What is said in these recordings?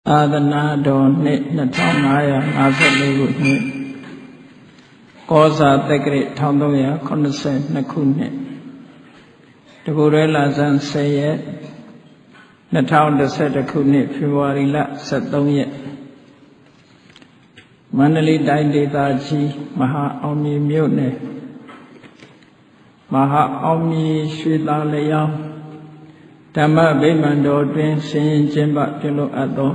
သာသနာတော်နှစ်2554ခုနှစ်ကောဇာတက္ကရာ1382ခုနှစ်တကူရဲလဆန်း10ရက်2011ခုနှစ်ဖေဖော်ဝါရီလ13ရက်မန္တလေးတိုင်းဒေသကြီးမဟာအောင်မြေမြို့နယ်မဟာအောင်မြေရွှေသားလျောင်းဓမ္မဗိမာန်တော်တွင်ဆင်ရင်ကျင်းပပြုလုပ်အပ်သော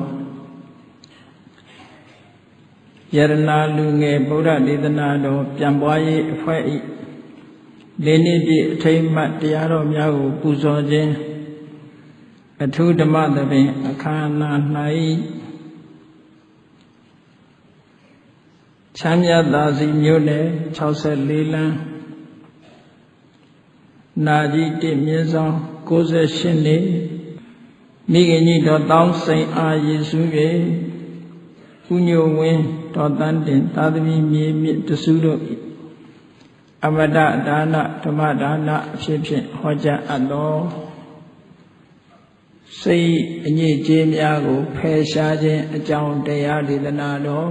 ယရနာလူငယ်ဗုဒ္ဓဒေသနာတော်ပြန်ပွားရေးအဖွဲ့၏လေးနှစ်ပြည့်အထိမ်းအမှတ်တရားတော်များကိုပူဇော်ခြင်းအထူးဓမ္မသဘင်အခမ်းအနား၌ချမ်းမြတ်သာစီမြို့နယ်64လမ်းနာကြီး1မြင်းဆောင်98နှစ်မိခင်ကြီးတော်တောင်းစိန်အားယေရှု၏ဦးညိုဝင်းတော်တန်းတင်သာသမီမြေမြင့်တစုတို့အမတဒါနဓမ္မဒါနအဖြစ်ဖြင့်ဟောကြားအပ်သောစိတ်အညစ်အကြေးများကိုဖယ်ရှားခြင်းအကြောင်းတရားဒေသနာတော်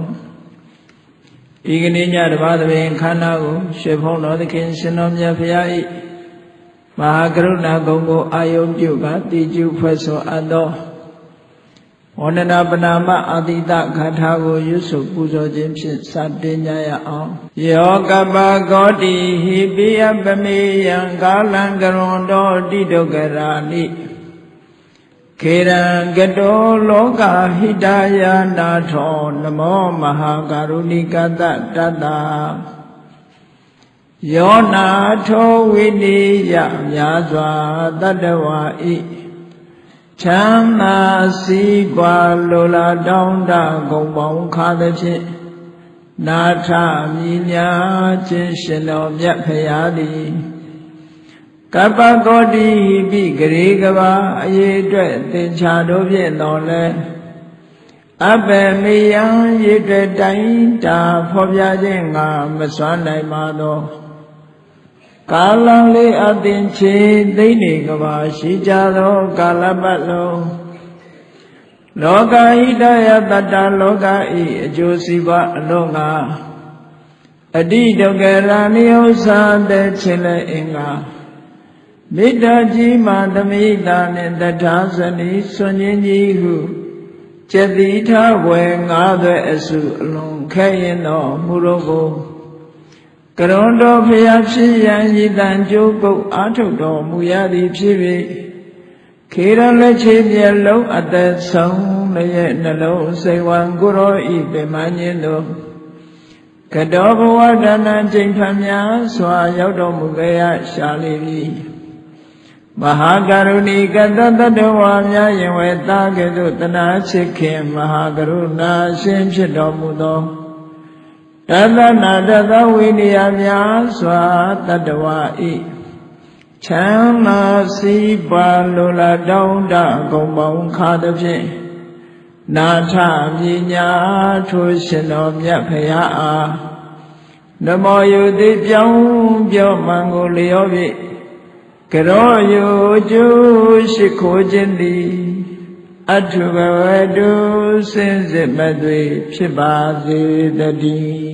ဤကနေ့ညတပါးသဘင်ခန္ဓာကိုရွှေဖုံးတော်သခင်ရှင်တော်မြတ်ဖရာ၏မဟာကရုဏာဂုဏ်ကိုအာယုံပြုကတည်ကျူဖွဲ့ဆိုအပ်သောဝန္ဒနာပနာမအာတိတဂါထာကိုရွတ်ဆိုပူဇော်ခြင်းဖြင့်စတင်ကြရအောင်ယောကပဂောတိဟိပိယပမေယံကာလံကရွန်တော်တိဒုက္ခရာနိခေရံကတောလောကဟိတယာနာထောနမောမဟာကရုဏိကတတတ္တယောနာထောဝိနိယမြာစွာတတ္တဝါဤချမ်းသာစီးပွားလိုလားတောင်းတဂုံပေါင်းခါသဖြင့်နာထမြည်များခြင်းရှင်တော်မြတ်ဖရာသည်ကပ္ပကောတိပိဂရေကဘာအရေးအတွက်သင်္ချာတို့ဖြင့်တော်လဲအဘယ်မေယံရေအတွက်တိုင်းတာဖော်ပြခြင်းငါမစွမ်းနိုင်ပါသောကာလံလေးအသင်ချေသိနေကဘာရှိကြသောကာလပတ်လုံးလောကဟိတယတတ္တလောကဤအကျိုးစီးပွားအလုံးငါအတိဒုက္ခရာနိဥ္စာတဲ့ခြင်းလည်းအင်္ဂါမေတ္တာကြီးမှသမိတာနှင့်တထာဇနီဆွန်ခြင်းကြီးဟုကျက်တိထဝယ်ငါးသွဲအစုအလုံးခဲရင်တော်မူတော်ကိုကရွန်တော်ဖျားဖြစ်ရန်ရည်တန်ကြိုးကုပ်အာထုတ်တော်မူရသည်ဖြစ်၍ခေရလက်ချေမျက်လုံးအသက်ဆုံးလည်းနှလုံးစိတ်ဝံကိုရောဤပင်မညင်းတို့ကတောဘဝဒါနချိန်ဖန်များစွာရောက်တော်မူကြရရှာလိပြီမဟာကရုဏီကတတ္တဝါများယင်ဝေတာကဲ့သို့တနာချစ်ခင်မဟာကရုဏာရှင်ဖြစ်တော်မူသောတသနာတသဝိနည်းများစွာတတ္တဝါဤချမ်းသာစီးပွားလိုလားတောင်းတဂုံပေါင်းခါသဖြင့်နာထမြညာထိုရှင်တော်မြတ်ဖရာအားနမောယုတိပြောင်းပြောမှန်ကိုလျော်ဖြင့်ကရောယုကျိုးရှိခိုးခြင်းသည်အထုဘဝတုစင်စစ်မသွေဖြစ်ပါစေတည်း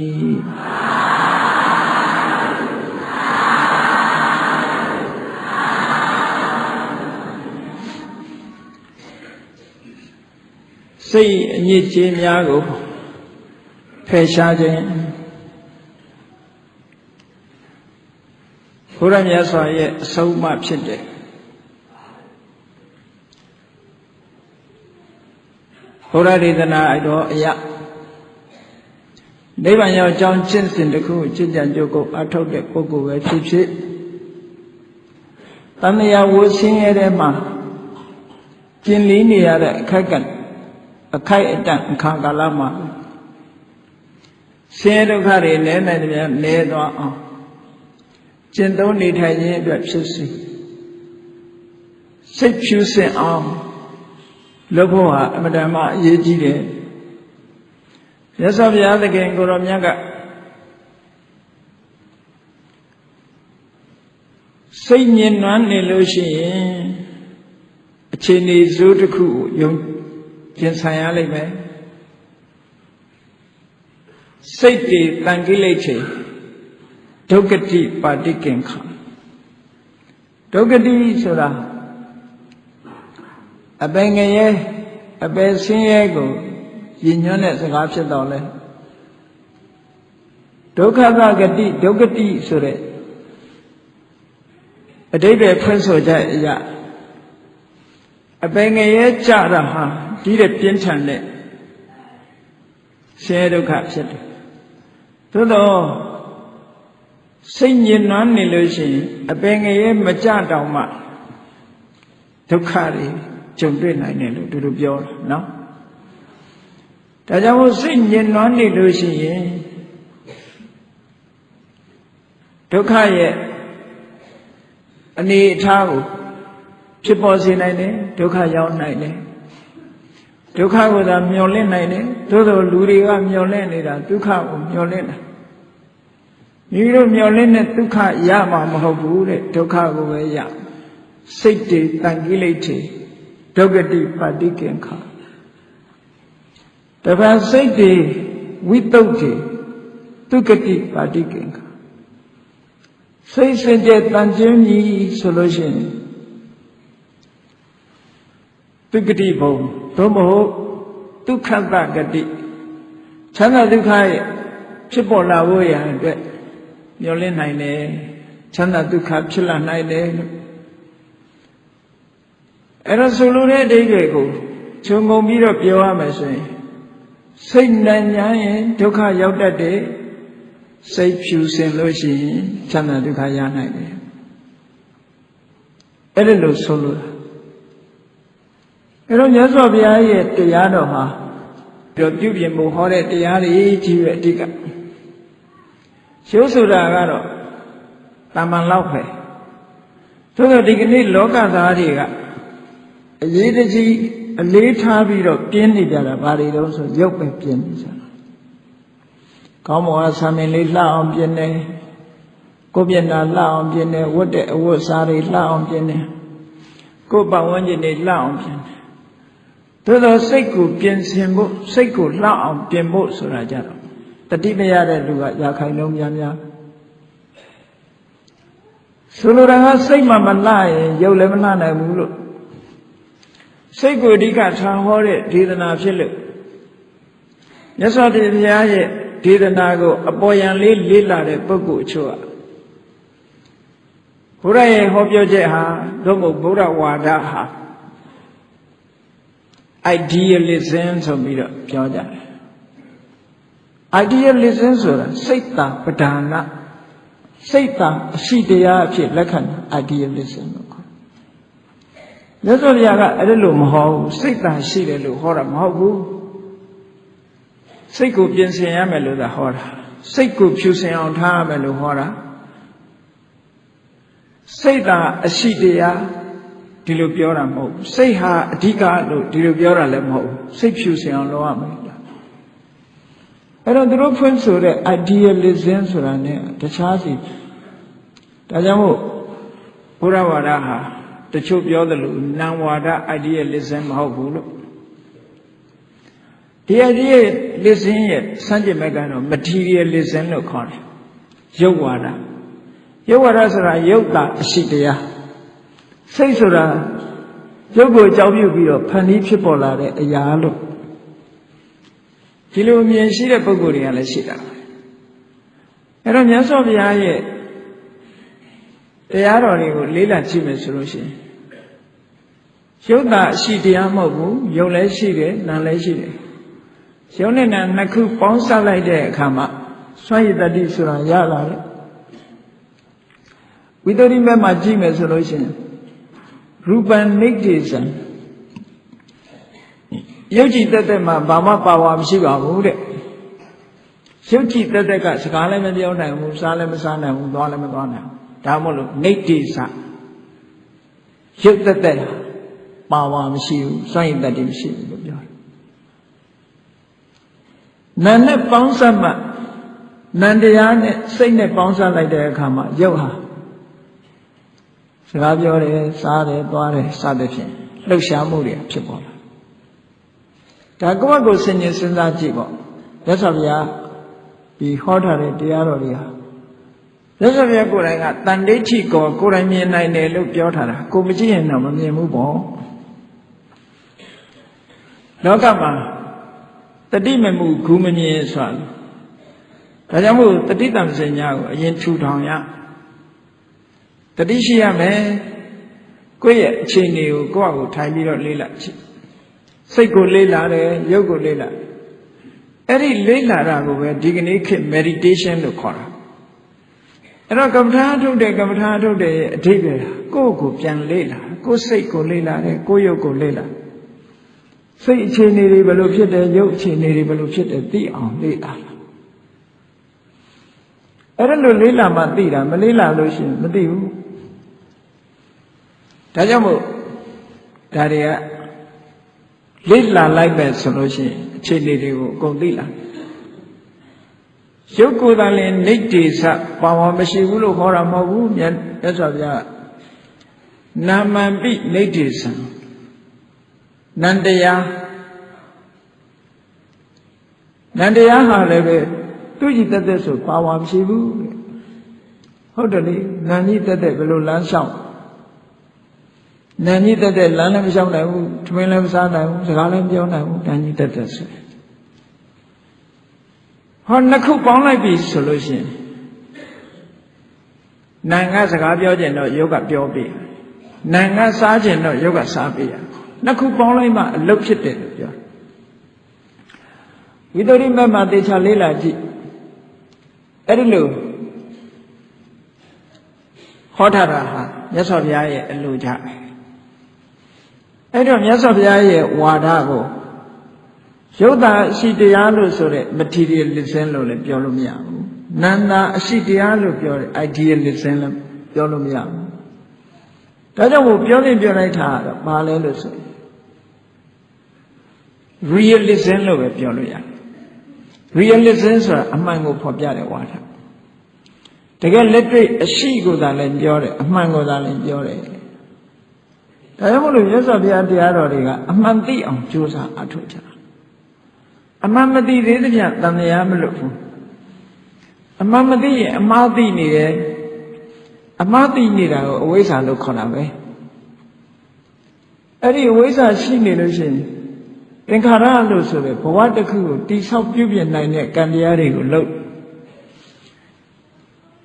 စိတ်အညစ်အကြေးများကိုဖယ်ရှားခြင်းဘုရားမြတ်စွာရဲ့အဆုံးအမဖြစ်တဲ့ဘုရားဒေသနာအတော်အရနိဗ္ဗာန်ရောက်အကြောင်းကျင့်စဉ်တစ်ခုကျင့်ကြံကြိုးကိုအထောက်တဲ့ပုဂ္ဂိုလ်ပဲဖြစ်ဖြစ်တဏှာဝှဆင်းရဲတဲ့မှာကျင်လီနေရတဲ့အခိုက်အတန့်အခါကာလမှာဆင်းရဲဒုက္ခတွေလဲနိုင်တယ်များလဲသွားအောင်ကျင့်သုံးနေထိုင်ခြင်းအတွက်ဖြစ်စီစိတ်ဖြူစင်အောင်လုပ်ဖို့ဟာအမှန်တမ်းအရေးကြီးတယ်မြတ်စွာဘုရားသခင်ကိုရောမြတ်ကစိတ်ညစ်နွမ်းနေလို့ရှိရင်အခြေအနေဇိုးတစ်ခုကို ကျင်ဆိုင်ရလိမ့်မယ်စိတ်တွေတန်ကိလေချေဒုက္ခတိပါတိကင်္ခဒုက္ခတိဆိုတာအပင်ငရဲအပယ်ဆင်းရဲကိုရည်ညွှန်းတဲ့စကားဖြစ်တော့လဲဒုက္ခသဂတိဒုက္ခတိဆိုတဲ့အဓိပ္ပာယ်ဖွင့်ဆိုချက်အရာအပင်ငရဲကြတာဟာဒီတဲ့ပြင်းထန်တဲ့ဆင်းရဲဒုက္ခဖြစ်တယ်သို့တော့စိတ်ညစ်နွမ်းနေလို့ရှိရင်အပင်ငရဲမကြတောင်မှဒုက္ခတွေကြုံတွေ့နိုင်တယ်လို့သူတို့ပြောတာနော်ဒါကြောင့်စိတ်ညစ်နွမ်းနေလို့ရှိရင်ဒုက္ခရဲ့အနေအထားကိုဖြစ်ပေါ်စေနိုင်တယ်ဒုက္ခရောက်နိုင်တယ်ဒုက္ခကိုသာမျောလင့်နိုင်တယ်သို့သောလူတွေကမျောလင့်နေတာဒုက္ခကိုမျောလင့်တာမိမိတို့မျောလင့်တဲ့ဒုက္ခရမှာမဟုတ်ဘူးတဲ့ဒုက္ခကိုပဲရစိတ်တွေတန်ကိလေထေဒုက္ခတိပါတိကင်္ခတပည့်စိတ်တွေဝိတုဒ္ဓေဒုက္ခတိပါတိကင်္ခစိတ်စင်ကြယ်တန်ကျင်းကြီးဆိုလို့ရှိရင်ဒုက္ခတိဘုံသို့မဟုတ်ဒုက္ခတဂတိချမ်းသာဒုက္ခရဲ့ဖြစ်ပေါ်လာဖို့ရန်အတွက်မျှော်လင့်နိုင်တယ်ချမ်းသာဒုက္ခဖြစ်လာနိုင်တယ်လို့အဲ့ဒါဆိုလိုတဲ့အဓိပ္ပာယ်ကိုခြုံငုံပြီးတော့ပြောရမယ်ဆိုရင်စိတ်နဲ့ညာရင်ဒုက္ခရောက်တတ်တယ်စိတ်ဖြူစင်လို့ရှိရင်ချမ်းသာဒုက္ခရနိုင်တယ်အဲ့ဒါလို့ဆိုလိုတာအဲ့တော့မြတ်စွာဘုရားရဲ့တရားတော်ဟာပြုပြင်ဖို့ဟောတဲ့တရားတွေကြီးပဲအဓိကရှုဆိုတာကတော့တမန်လောက်ပဲသို့သောဒီကနေ့လောကသားတွေကအရေးတကြီးအလေးထားပြီးတော့ပြင်းနေကြတာဘာတွေတော့ဆိုရုပ်ပဲပြင်းနေကြတာကောင်းမောဆာမင်လေးလှအောင်ပြင်းနေကိုယ်မျက်နှာလှအောင်ပြင်းနေဝတ်တဲ့အဝတ်စားတွေလှအောင်ပြင်းနေကိုယ်ပတ်ဝန်းကျင်တွေလှအောင်ပြင်းနေသို့သောစိတ်ကိုပြင်ဆင်ဖို့စိတ်ကိုလှအောင်ပြင်ဖို့ဆိုတာကြတော့တတိမရတဲ့လူကရာခိုင်နှုန်းများဆိုလိုတာကစိတ်မှမလှရင်ရုပ်လည်းမလှနိုင်ဘူးလို့စိတ်ကိုအဓိကထားဟောတဲ့ဒေသနာဖြစ်လို့မြတ်စွာဘုရားရဲ့ဒေသနာကိုအပေါ်ယံလေးလေ့လာတဲ့ပုဂ္ဂိုလ်အချို့ကဘုရားရဲ့ဟောပြောချက်ဟာတို့မို့ဗုဒ္ဓဝါဒဟာidealism ဆိုပြီးတော့ပြောကြတယ် idealism ဆိုတာစိတ်တာပဒါနစိတ်တာအရှိတရားအဖြစ်လက်ခံတာ idealism လို့ခေါ်မြတ်စွာဘုရားကအဲ့ဒါလို့မဟောဘူးစိတ်တာရှိတယ်လို့ဟောတာမဟုတ်ဘူးစိတ်ကိုပြင်ဆင်ရမယ်လို့သာဟောတာစိတ်ကိုဖြူစင်အောင်ထားရမယ်လို့ဟောတာစိတ်တာအရှိတရားဒီလိုပြောတာမဟုတ်ဘူးစိတ်ဟာအဓိကလို့ဒီလိုပြောတာလည်းမဟုတ်ဘူးစိတ်ဖြူစင်အောင်လုပ်ရမယ်အဲ့တော့သူတို့ဖွင့်ဆိုတဲ့ idealism ဆိုတာ ਨੇ တခြားစီဒါကြောင့်မို့ဘုရားဝါဒဟာတချို့ပြောသလိုနံဝါဒ idealism မဟုတ်ဘူးလို့ဒီ idealism ရဲ့စံကျင်ဘက်ကတော့ materialism လို့ခေါ်တယ်ရုပ်ဝါဒဆိုတာရုပ်တာအရှိတရားစိတ်ဆိုတာရုပ်ကိုအကြောင်းပြုပြီးတော့ဖန်တီးဖြစ်ပေါ်လာတဲ့အရာလို့ဒီလိုအမြင်ရှိတဲ့ပုဂ္ဂိုလ်တွေကလည်းရှိတာအဲ့တော့မြတ်စွာဘုရားရဲ့တရားတော်တွေကိုလေ့လာကြည့်မယ်ဆိုလို့ရှိရင်ရုပ်တာအရှိတရားမဟုတ်ဘူးရုပ်လည်းရှိတယ်နာမ်လည်းရှိတယ်ရုပ်နဲ့နာမ်နှစ်ခုပေါင်းစပ်လိုက်တဲ့အခါမှာစွမ်းရည်တတိဆိုတာရလာတယ်ဝိတ္တိမဲ့မှာကြည့်မယ်ဆိုလို့ရှိရင်ရူပံနိဋ္ဌိစံရုပ်ကြည်တက်မှာဘာမှပါဝါမရှိပါဘူးတဲ့ရုပ်ကြည်တက်ကစကားလည်းမပြောနိုင်ဘူးစားလည်းမစားနိုင်ဘူးသွားလည်းမသွားနိုင်ဘူးဒါမှမဟုတ်နိဋ္ဌိစရုပ်တက်ပါဝါမရှိဘူးစွန့်ရည်တတ်တယ်မရှိဘူးလို့ပြောတယ်နာမ်နဲ့ပေါင်းစပ်မှနံတရားနဲ့စိတ်နဲ့ပေါင်းစပ်လိုက်တဲ့အခါမှာရုပ်ဟာစကားပြောတယ်စားတယ်သွားတယ်စသဖြင့်လှုပ်ရှားမှုတွေဖြစ်ပေါ်လာ ဒါကိုယ့်ဘက်ကိုစဉ်းကျင်စဉ်းစားကြည့်ပေါ့မြတ်စွာဘုရားဒီဟောထားတဲ့တရားတော်တွေဟာမြတ်စွာဘုရားကိုယ်တိုင်ကတန်ဋိဋ္ဌိကိုယ်တိုင်မြင်နိုင်တယ်လို့ပြောထားတာကိုမကြည့်ရင်တော့မမြင်ဘူးပေါ့လောကမှာတတိမမှုဂုမမြင်ဆိုတာဒါကြောင့်မို့တတိတံစင်ညာကိုအရင်ထူထောင်ရတတိရှိရမယ်ကိုယ့်ရဲ့အခြေအနေကိုကိုယ့်အကိုထိုင်ပြီးတော့လေ့လာကြည့်စိတ်ကိုလေ့လာတယ်ရုပ်ကိုလေ့လာအဲ့ဒီလေ့လာတာကိုပဲဒီကနေ့ခေတ် meditation လို့ခေါ်တာအဲ့တော့ကမ္မထာထုတ်တဲ့ရဲ့အဓိပ္ပာယ်ကိုယ့်ကိုပြန်လေ့လာကိုယ့်စိတ်ကိုလေ့လာတယ်ကိုယ့်ရုပ်ကိုလေ့လာစိတ်အခြေအနေတွေဘယ်လိုဖြစ်တယ်ရုပ်အခြေအနေတွေဘယ်လိုဖြစ်တယ်သိအောင်လေ့လာအဲ့ဒါလို့လေ့လာမှသိတာမလေ့လာလို့ရှိရင်မသိဘူးဒါကြောင့်မို့ဒါတွေကလေ့လာလိုက်ပဲဆိုလို့ရှိရင်အခြေအနေတွေကိုအကုန်သိလာရုပ်ကိုယ်သာလင်နိဋ္ဌိစပါဝါမရှိဘူးလို့ခေါ်တာမဟုတ်ဘူးမြတ်စွာဘုရားနာမံပိနိဋ္ဌိစံနန္တရားဟာလည်းပဲသူကြည့်တက်တဲ့ဆိုပါဝါမရှိဘူးဟုတ်တယ်လေနန္ကြီးတက်တဲ့ဘယ်လိုလမ်းလျှောက်နန္ကြီးတက်တဲ့လမ်းလည်းမလျှောက်နိုင်ဘူးထမင်းလည်းမစားနိုင်ဘူးစကားလည်းမပြောနိုင်ဘူးနန္ကြီးတက်တဲ့ဆိုဟောနှစ်ခုပေါင်းလိုက်ပြီဆိုလို့ရှိရင်နာငါစကားပြောခြင်းတော့ယောဂပြောပေးနာငါစားခြင်းတော့ယောဂစားပေးရနှစ်ခုပေါင်းလိုက်မှအလုပ်ဖြစ်တယ်လို့ပြောဝိသုဒ္ဓိမတ်မှာသေချာလေးလာကြည့်အဲ့ဒီလိုဟောထားတာဟာမြတ်စွာဘုရားရဲ့အလိုကြပဲအဲ့တော့မြတ်စွာဘုရားရဲ့ဝါဒကိုရုပ်သာအရှိတရားလို့ဆိုတဲ့ materialism လို့လည်းပြောလို့မရဘူးနန္တာအရှိတရားလို့ပြောတဲ့ idealism လည်းပြောလို့မရဘူးဒါကြောင့်မို့ပြောလိုက်တာတော့ဘာလဲလို့ဆို realism လို့ပဲပြောလို့ရတယ် realism ဆိုတာအမှန်ကိုဖော်ပြတဲ့ဝါဒတကယ်လက်တွေ့အရှိကိုသာလည်းပြောတယ်အမှန်ကိုသာလည်းပြောတယ်ဒါကြောင့်မို့လို့မြတ်စွာဘုရားတရားတော်တွေကအမှန်သိအောင်ကြိုးစားအထောက်ကြအမှန်မသိသေးတဲ့ပြန်တန်တရားမလွတ်ဘူးအမှန်မသိရင်အမှားသိနေတယ်အမှားသိနေတာကိုအဝိဇ္ဇာလို့ခေါ်တာပဲအဲ့ဒီအဝိဇ္ဇာရှိနေလို့ရှိရင်သင်္ခါရလို့ဆိုတဲ့ဘဝတစ်ခုကိုတိဆောက်ပြုပြင်နိုင်တဲ့ကံတရားတွေကိုလုပ်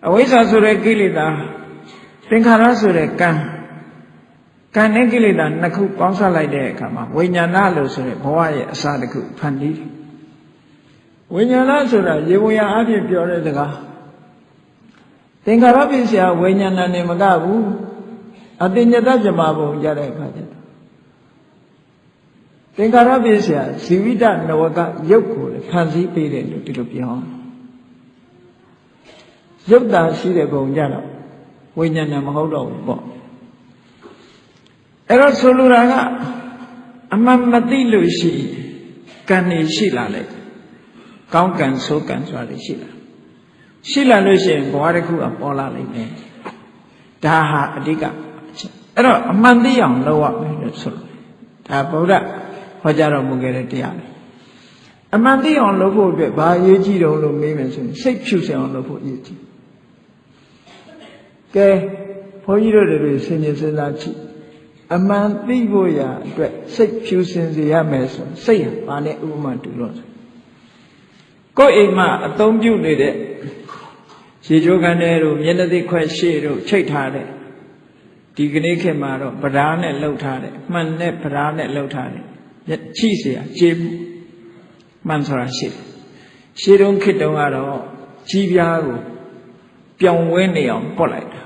အဝိဇ္ဇာဆိုတဲ့ကိလေသာသင်္ခါရဆိုတဲ့ကံနဲ့ကိလေသာနှစ်ခုပေါင်းစပ်လိုက်တဲ့အခါမှာဝိညာဏလို့ဆိုတဲ့ဘဝရဲ့အစတစ်ခုဖန်တီးတယ်ဝိညာဏဆိုတာရေဝရအဖြစ်ပြောတဲ့စကားသင်္ခါရပစ္စယဝိညာဏနဲ့မကဘူးအတိညတဇမဘုံကြတဲ့အခါကျတော့သင်္ခါရပစ္စယဇီဝိတနဝကရုပ်ကိုဖန်ဆီးပေးတယ်လို့ဒီလိုပြောရုပ်တာရှိတဲ့ဘုံကြတော့ဝိညာဏမဟုတ်တော့ဘူးပေါ့အဲ့တော့ဆိုလိုတာကအမှန်မသိလို့ရှိကံနေရှိလာလေကောင်းကံဆိုးကံဆိုတာရှိလာလို့ရှိရင်ဘဝတစ်ခုကပေါ်လာလိမ့်မယ်ဒါဟာအဓိကအချက်အဲ့တော့အမှန်သိအောင်လုပ်ရမယ်လို့ဆိုလို့ဒါဗုဒ္ဓဟောကြားတော်မူခဲ့တဲ့တရားလေအမှန်သိအောင်လုပ်ဖို့အတွက်ဘာအရေးကြီးတုံးလို့မေးမယ်ဆိုရင်စိတ်ဖြူစင်အောင်လုပ်ဖို့အရေးကြီးကဲဘုန်းကြီးတို့တွေစဉ်းကျင်စဉ်းစားကြည့်အမှန်သိဖို့ရာအတွက်စိတ်ဖြူစင်စေရမယ်ဆိုစိတ်ဟာဘာနဲ့ဥပမာတူလို့ဆိုကိုယ်အိမ်မှာအသုံးပြုနေတဲ့ရေချိုးကန်တွေတို့မျက်နှာသိခွက်ရှေ့တို့ချိတ်ထားတဲ့ဒီကနေ့ခေတ်မှာတော့ဗဓာနဲ့လှုပ်ထားတဲ့မှန်နဲ့ဗဓာနဲ့လှုပ်ထားတဲ့ချိเสียခြေမှန်ဆိုတာရှိတယ်ရှေးတုန်းခေတ်တုန်းကတော့ကြီးပြားကိုပြောင်းဝဲနေအောင်ပုတ်လိုက်တာ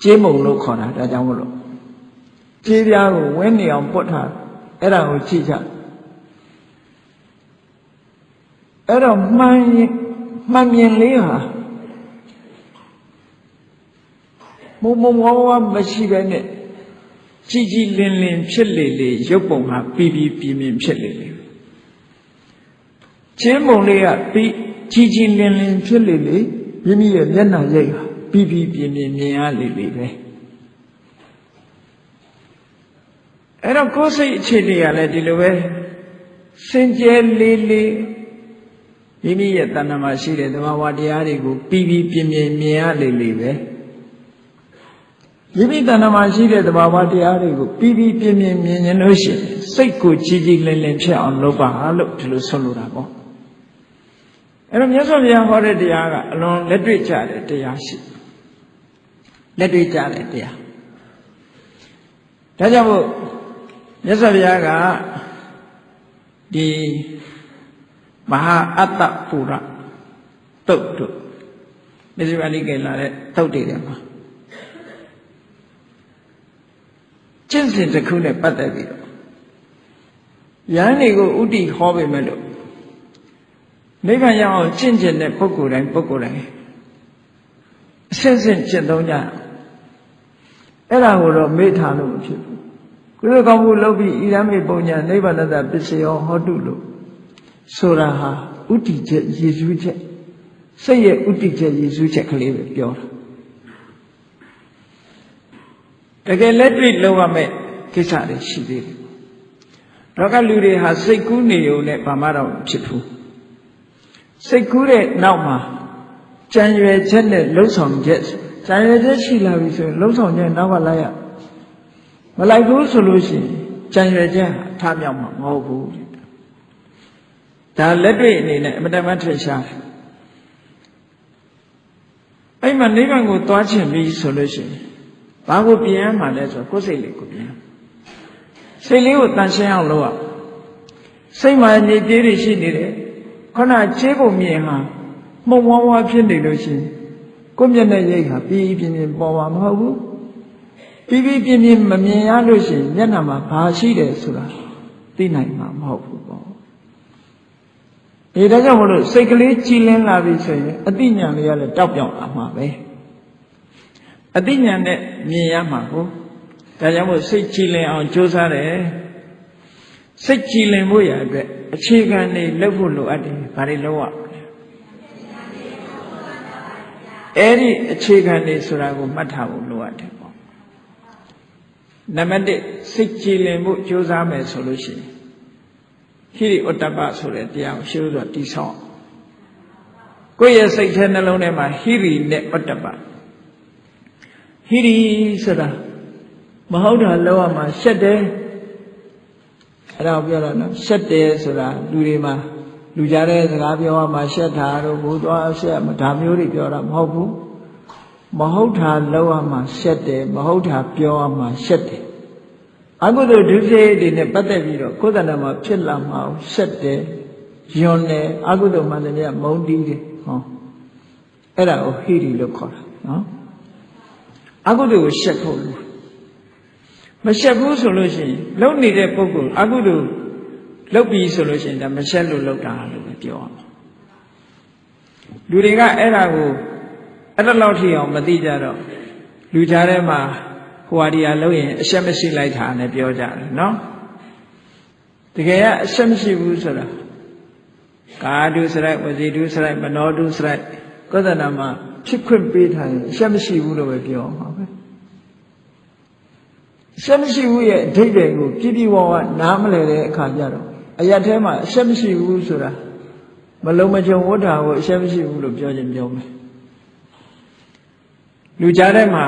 ကြေးမုံလို့ခေါ်တာဒါကြောင့်မလို့ကြေးပြားကိုဝဲနေအောင်ပုတ်ထားအဲ့ဒါကိုကြည့်ကြအဲ့တော့မှန်မြင်လေးဟာမုံဝါမရှိပဲနဲ့ကြည်ကြည်လင်လင်ဖြစ်လေရုပ်ပုံဟာပြီးပြင်းပြင်းဖြစ်လေချင်းမုံလေးကပြီးကြည်ကြည်လင်လင်ဖြစ်လေမိမိရဲ့မျက်နှာရိပ်ဟာပြီးပြင်းပြင်းမြင်ရလေပဲအဲ့တော့ကိုယ်စိတ်အခြေအနေကလည်းဒီလိုပဲ စင်ကြယ်လေးလေးမိမိရဲ့တဏ္ဍာမှာရှိတဲ့သဘာဝတရားတွေကိုပြီးပြီးပြင်းပြင်းမြင်ရလေလေပဲမိမိတဏ္ဍာမှာရှိတဲ့သဘာဝတရားတွေကိုပြီးပြီးပြင်းပြင်းမြင်ရင်လို့ရှိရင်စိတ်ကိုကြည်ကြည်လင်လင်ဖြစ်အောင်လုပ်ပါလို့ဒီလိုဆုံးလို့တာပေါ့အဲ့တော့မြတ်စွာဘုရားဟောတဲ့တရားကအလွန်လက်တွေ့ကျတဲ့တရားရှိလက်တွေ့ကျတဲ့တရားဒါကြောင့်မို့မြတ်စွာဘုရားကဒီမဟာအတ္တပူရတုတ်တို့မြတ်စွာဘုရားလိကေလာတဲ့တုတ်တွေထဲမှာကျင့်စဉ်တစ်ခုနဲ့ပတ်သက်ပြီးတော့ယန္တိကိုဥတီဟောပေမဲ့လို့နိဗ္ဗာန်ရောက်အောင်ကျင့်ကျင်တဲ့ပုဂ္ဂိုလ်တိုင်းအစစ်စစ်ကျင့်သုံးကြအဲ့ဒါကိုတော့မေ့ထားလို့မဖြစ်ဘူးကုသိုလ်ကောင်းမှုလုပ်ပြီးဣရမေပုံညာနိဗ္ဗာန်တပစ္စယောဟောတုလို့ဆိုတာဟာဥတီချက်ရည်စူးချက်စိတ်ရဲ့ဥတီချက်ရည်စူးချက်ကလေးပဲပြောတာတကယ်လက်တွေ့လုပ်ရမယ့်ကိစ္စတွေရှိသေးတယ်တော့ကလူတွေဟာစိတ်ကူးနေုံနဲ့ဘာမှတော့ဖြစ်ဘူးစိတ်ကူးတဲ့နောက်မှာကြံရွယ်ချက်နဲ့လှုပ်ဆောင်ချက်ကြံရွယ်ချက်ရှိလာပြီဆိုရင်လှုပ်ဆောင်ချက်နောက်ကလိုက်ရမလိုက်ဘူးဆိုလို့ရှိရင်ကြံရွယ်ချက်ထားမြောက်မှာမဟုတ်ဘူးဒါလက်တွေ့အနေနဲ့အမတမထင်ရှားတယ်အဲ့မှာနိဗ္ဗာန်ကိုသွားချင်ပြီဆိုလို့ရှိရင်ဘာကိုပြင်ရမှာလဲဆိုကိုယ်စိတ်လေးကိုပြင်စိတ်လေးကိုတန်ရှင်းအောင်လုပ်ရစိတ်မှာညစ်ကြေးတွေရှိနေတယ်ခဏချေးဖို့မြင်ဟာမှုံဝါးဝါးဖြစ်နေလို့ရှိရင်ကိုယ်မျက်နှာရိပ်ဟာပြီးပြင်းပြင်းပေါ်မှာမဟုတ်ဘူးပြီးပြင်းပြင်းမမြင်ရလို့ရှိရင်မျက်နှာမှာဘာရှိတယ်ဆိုတာသိနိုင်မှာမဟုတ်ဘူးပေါ့ဒါကြောင့်မလို့စိတ်ကလေးကြည်လင်းလာပြီဆိုရင်အတိညာလေးကလည်းတောက်ပြောင်လာမှာပဲအတိညာနဲ့မြင်ရမှာကိုဒါကြောင့်မို့စိတ်ကြည်လင်အောင်ကြိုးစားတယ်စိတ်ကြည်လင်ဖို့ရအတွက်အခြေခံတွေလုပ်ဖို့လိုအပ်တယ်ဘာတွေလုပ်ရအဲ့ဒီအခြေခံတွေဆိုတာကိုမှတ်ထားဖို့လိုအပ်တယ်ပေါ့နံပါတ်1စိတ်ကြည်လင်ဖို့ကြိုးစားမယ်ဆိုလို့ရှိရင်ဟိရိဩတ္တပဆိုတဲ့တရားကိုရှင်းလို့တိဆောက်ကိုယ့်ရဲ့စိတ်ထဲနှလုံးထဲမှာဟိရိနဲ့ဩတ္တပဟိရိဆိုတာမဟုတ်တာလောက်ရမှာရှက်တယ်အဲ့ဒါပြောတာနော်ရှက်တယ်ဆိုတာလူတွေမှာလူကြတဲ့စကားပြောရမှာရှက်တာတို့ဘိုးသွားရှက်မှာဒါမျိုးတွေပြောတာမဟုတ်ဘူးမဟုတ်တာလောက်ရမှာရှက်တယ်မဟုတ်တာပြောရမှာရှက်တယ်အကုသိုလ်ဒုစရိုက်တွေနဲ့ပတ်သက်ပြီးတော့ကိုယ်တဏ္ဍာမှာဖြစ်လာမှာရှက်တယ်ယွန်းတယ်အကုသိုလ်မှန်တယ်မုန်းတီးတယ်ဟောအဲ့ဒါကိုဟိရိလို့ခေါ်တာနော်အကုသိုလ်ကိုရှက်ဖို့လို့မရှက်ဘူးဆိုလို့ရှိရင်လုံနေတဲ့ပုဂ္ဂိုလ်အကုသိုလ်လုပ်ပြီးဆိုလို့ရှိရင်ဒါမရှက်လို့လုပ်တာလို့ပဲပြောရမှာလူတွေကအဲ့ဒါကိုအဲ့ဒါလောက်ထိအောင်မသိကြတော့လူကြားထဲမှာဟိုဟာဒီဟာလုပ်ရင်အရှက်မရှိလိုက်တာနဲ့ပြောကြတယ်နော်တကယ်ကအရှက်မရှိဘူးဆိုတာကာဒုစရိုက်ဝစီဒုစရိုက်မနောဒုစရိုက်ကောသနာမှာဖြစ်ခွင့်ပေးထားရင်အရှက်မရှိဘူးလို့ပဲပြောမှာပဲအရှက်မရှိဘူးရဲ့အဓိပ္ပာယ်ကိုပြည့်ပြည့်ဝဝနားမလည်တဲ့အခါကျတော့အရာထဲမှာအရှက်မရှိဘူးဆိုတာမလုံးမချုံဝဋ္ဌာကိုအရှက်မရှိဘူးလို့ပြောခြင်းပြောမယ်လူကြားထဲမှာ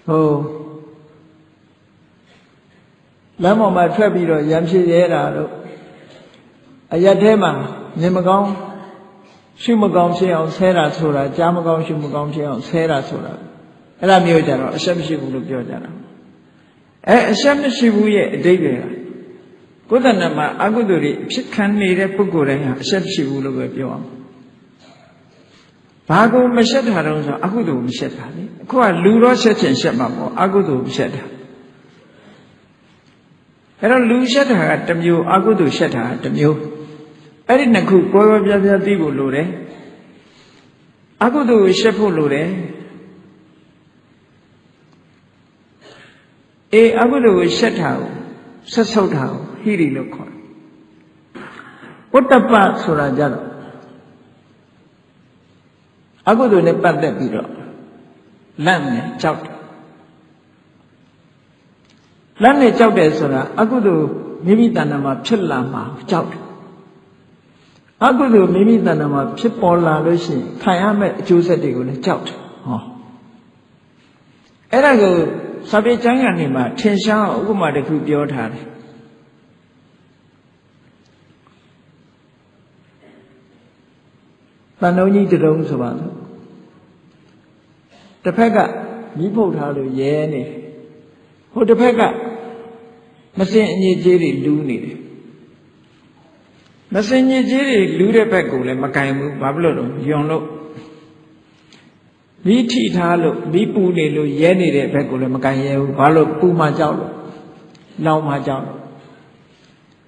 ဟိုလမ်းပေါ်မှာထွက်ပြီးတော့ရံဖြစ်ရဲတာတို့အရာထဲမှာမြင်မကောင်းရှုမကောင်းဖြစ်အောင်ဆဲတာဆိုတာကြားမကောင်းရှုမကောင်းဖြစ်အောင်ဆဲတာဆိုတာအဲ့ဒါမျိုးကြတော့အရှက်မရှိဘူးလို့ပြောကြတာအရှက်မရှိဘူးရဲ့အဓိပ္ပာယ်ကကိုယ်တဏ္ဍာမှာအကုသိုလ်တွေဖြစ်ခံနေတဲ့ပုဂ္ဂိုလ်တိုင်းဟာအရှက်မရှိဘူးလို့ပဲပြောအောင်ဘာကိုမရှက်တာတော့ဆိုအကုသိုလ်မရှက်တာလေအခုကလူတော့ရှက်ချင်ရှက်မှာပေါ့အကုသိုလ်မရှက်တာအဲ့တော့လူရှက်တာကတစ်မျိုးအကုသိုလ်ရှက်တာကတစ်မျိုးအဲ့ဒီနှစ်ခုကွဲကွဲပြားပြားသိဖို့လိုတယ်အကုသိုလ်ကိုရှက်ဖို့လိုတယ်အကုသိုလ်ကိုရှက်တာကိုဆက်ဆုပ်တာကိုဟိရိလို့ခေါ်တယ်ဥတ္တပဆိုတာကြတော့အကုသိုလ်နဲ့ပတ်သက်ပြီးတော့လန့်နဲ့ကြောက်တယ်လန့်နဲ့ကြောက်တယ်ဆိုတာအကုသိုလ် မိမိတဏ္ဍာမှာဖြစ်လာမှာကြောက်တယ်အကုသိုလ်မိမိတဏ္ဍာမှာဖြစ်ပေါ်လာလို့ရှိရင်ခံရမယ့်အကျိုးဆက်တွေကိုလည်းကြောက်တယ်ဟောအဲ့ဒါကိုစာပေကျမ်းဂန်တွေမှာထင်ရှားဥပမာတစ်ခုပြောထားတယ်တန်တုံးကြီးတုံးဆိုပါစို့တစ်ဖက်ကမိဖုတ်ထားလို့ရဲနေတယ်ဟိုတစ်ဖက်ကမစင်အညစ်အကြေးတွေလူးနေတယ်မစင်ညစ်ကြေးတွေလူးတဲ့ဘက်ကိုလည်းမကင်ဘူးဘာဖြစ်လို့လဲယွန်လို့မိထိထားလို့မိပူနေလို့ရဲနေတဲ့ဘက်ကိုလည်းမကင်ရဲဘူးဘာလို့ပူမှကြောက်လို့လောင်မှကြောက်လို့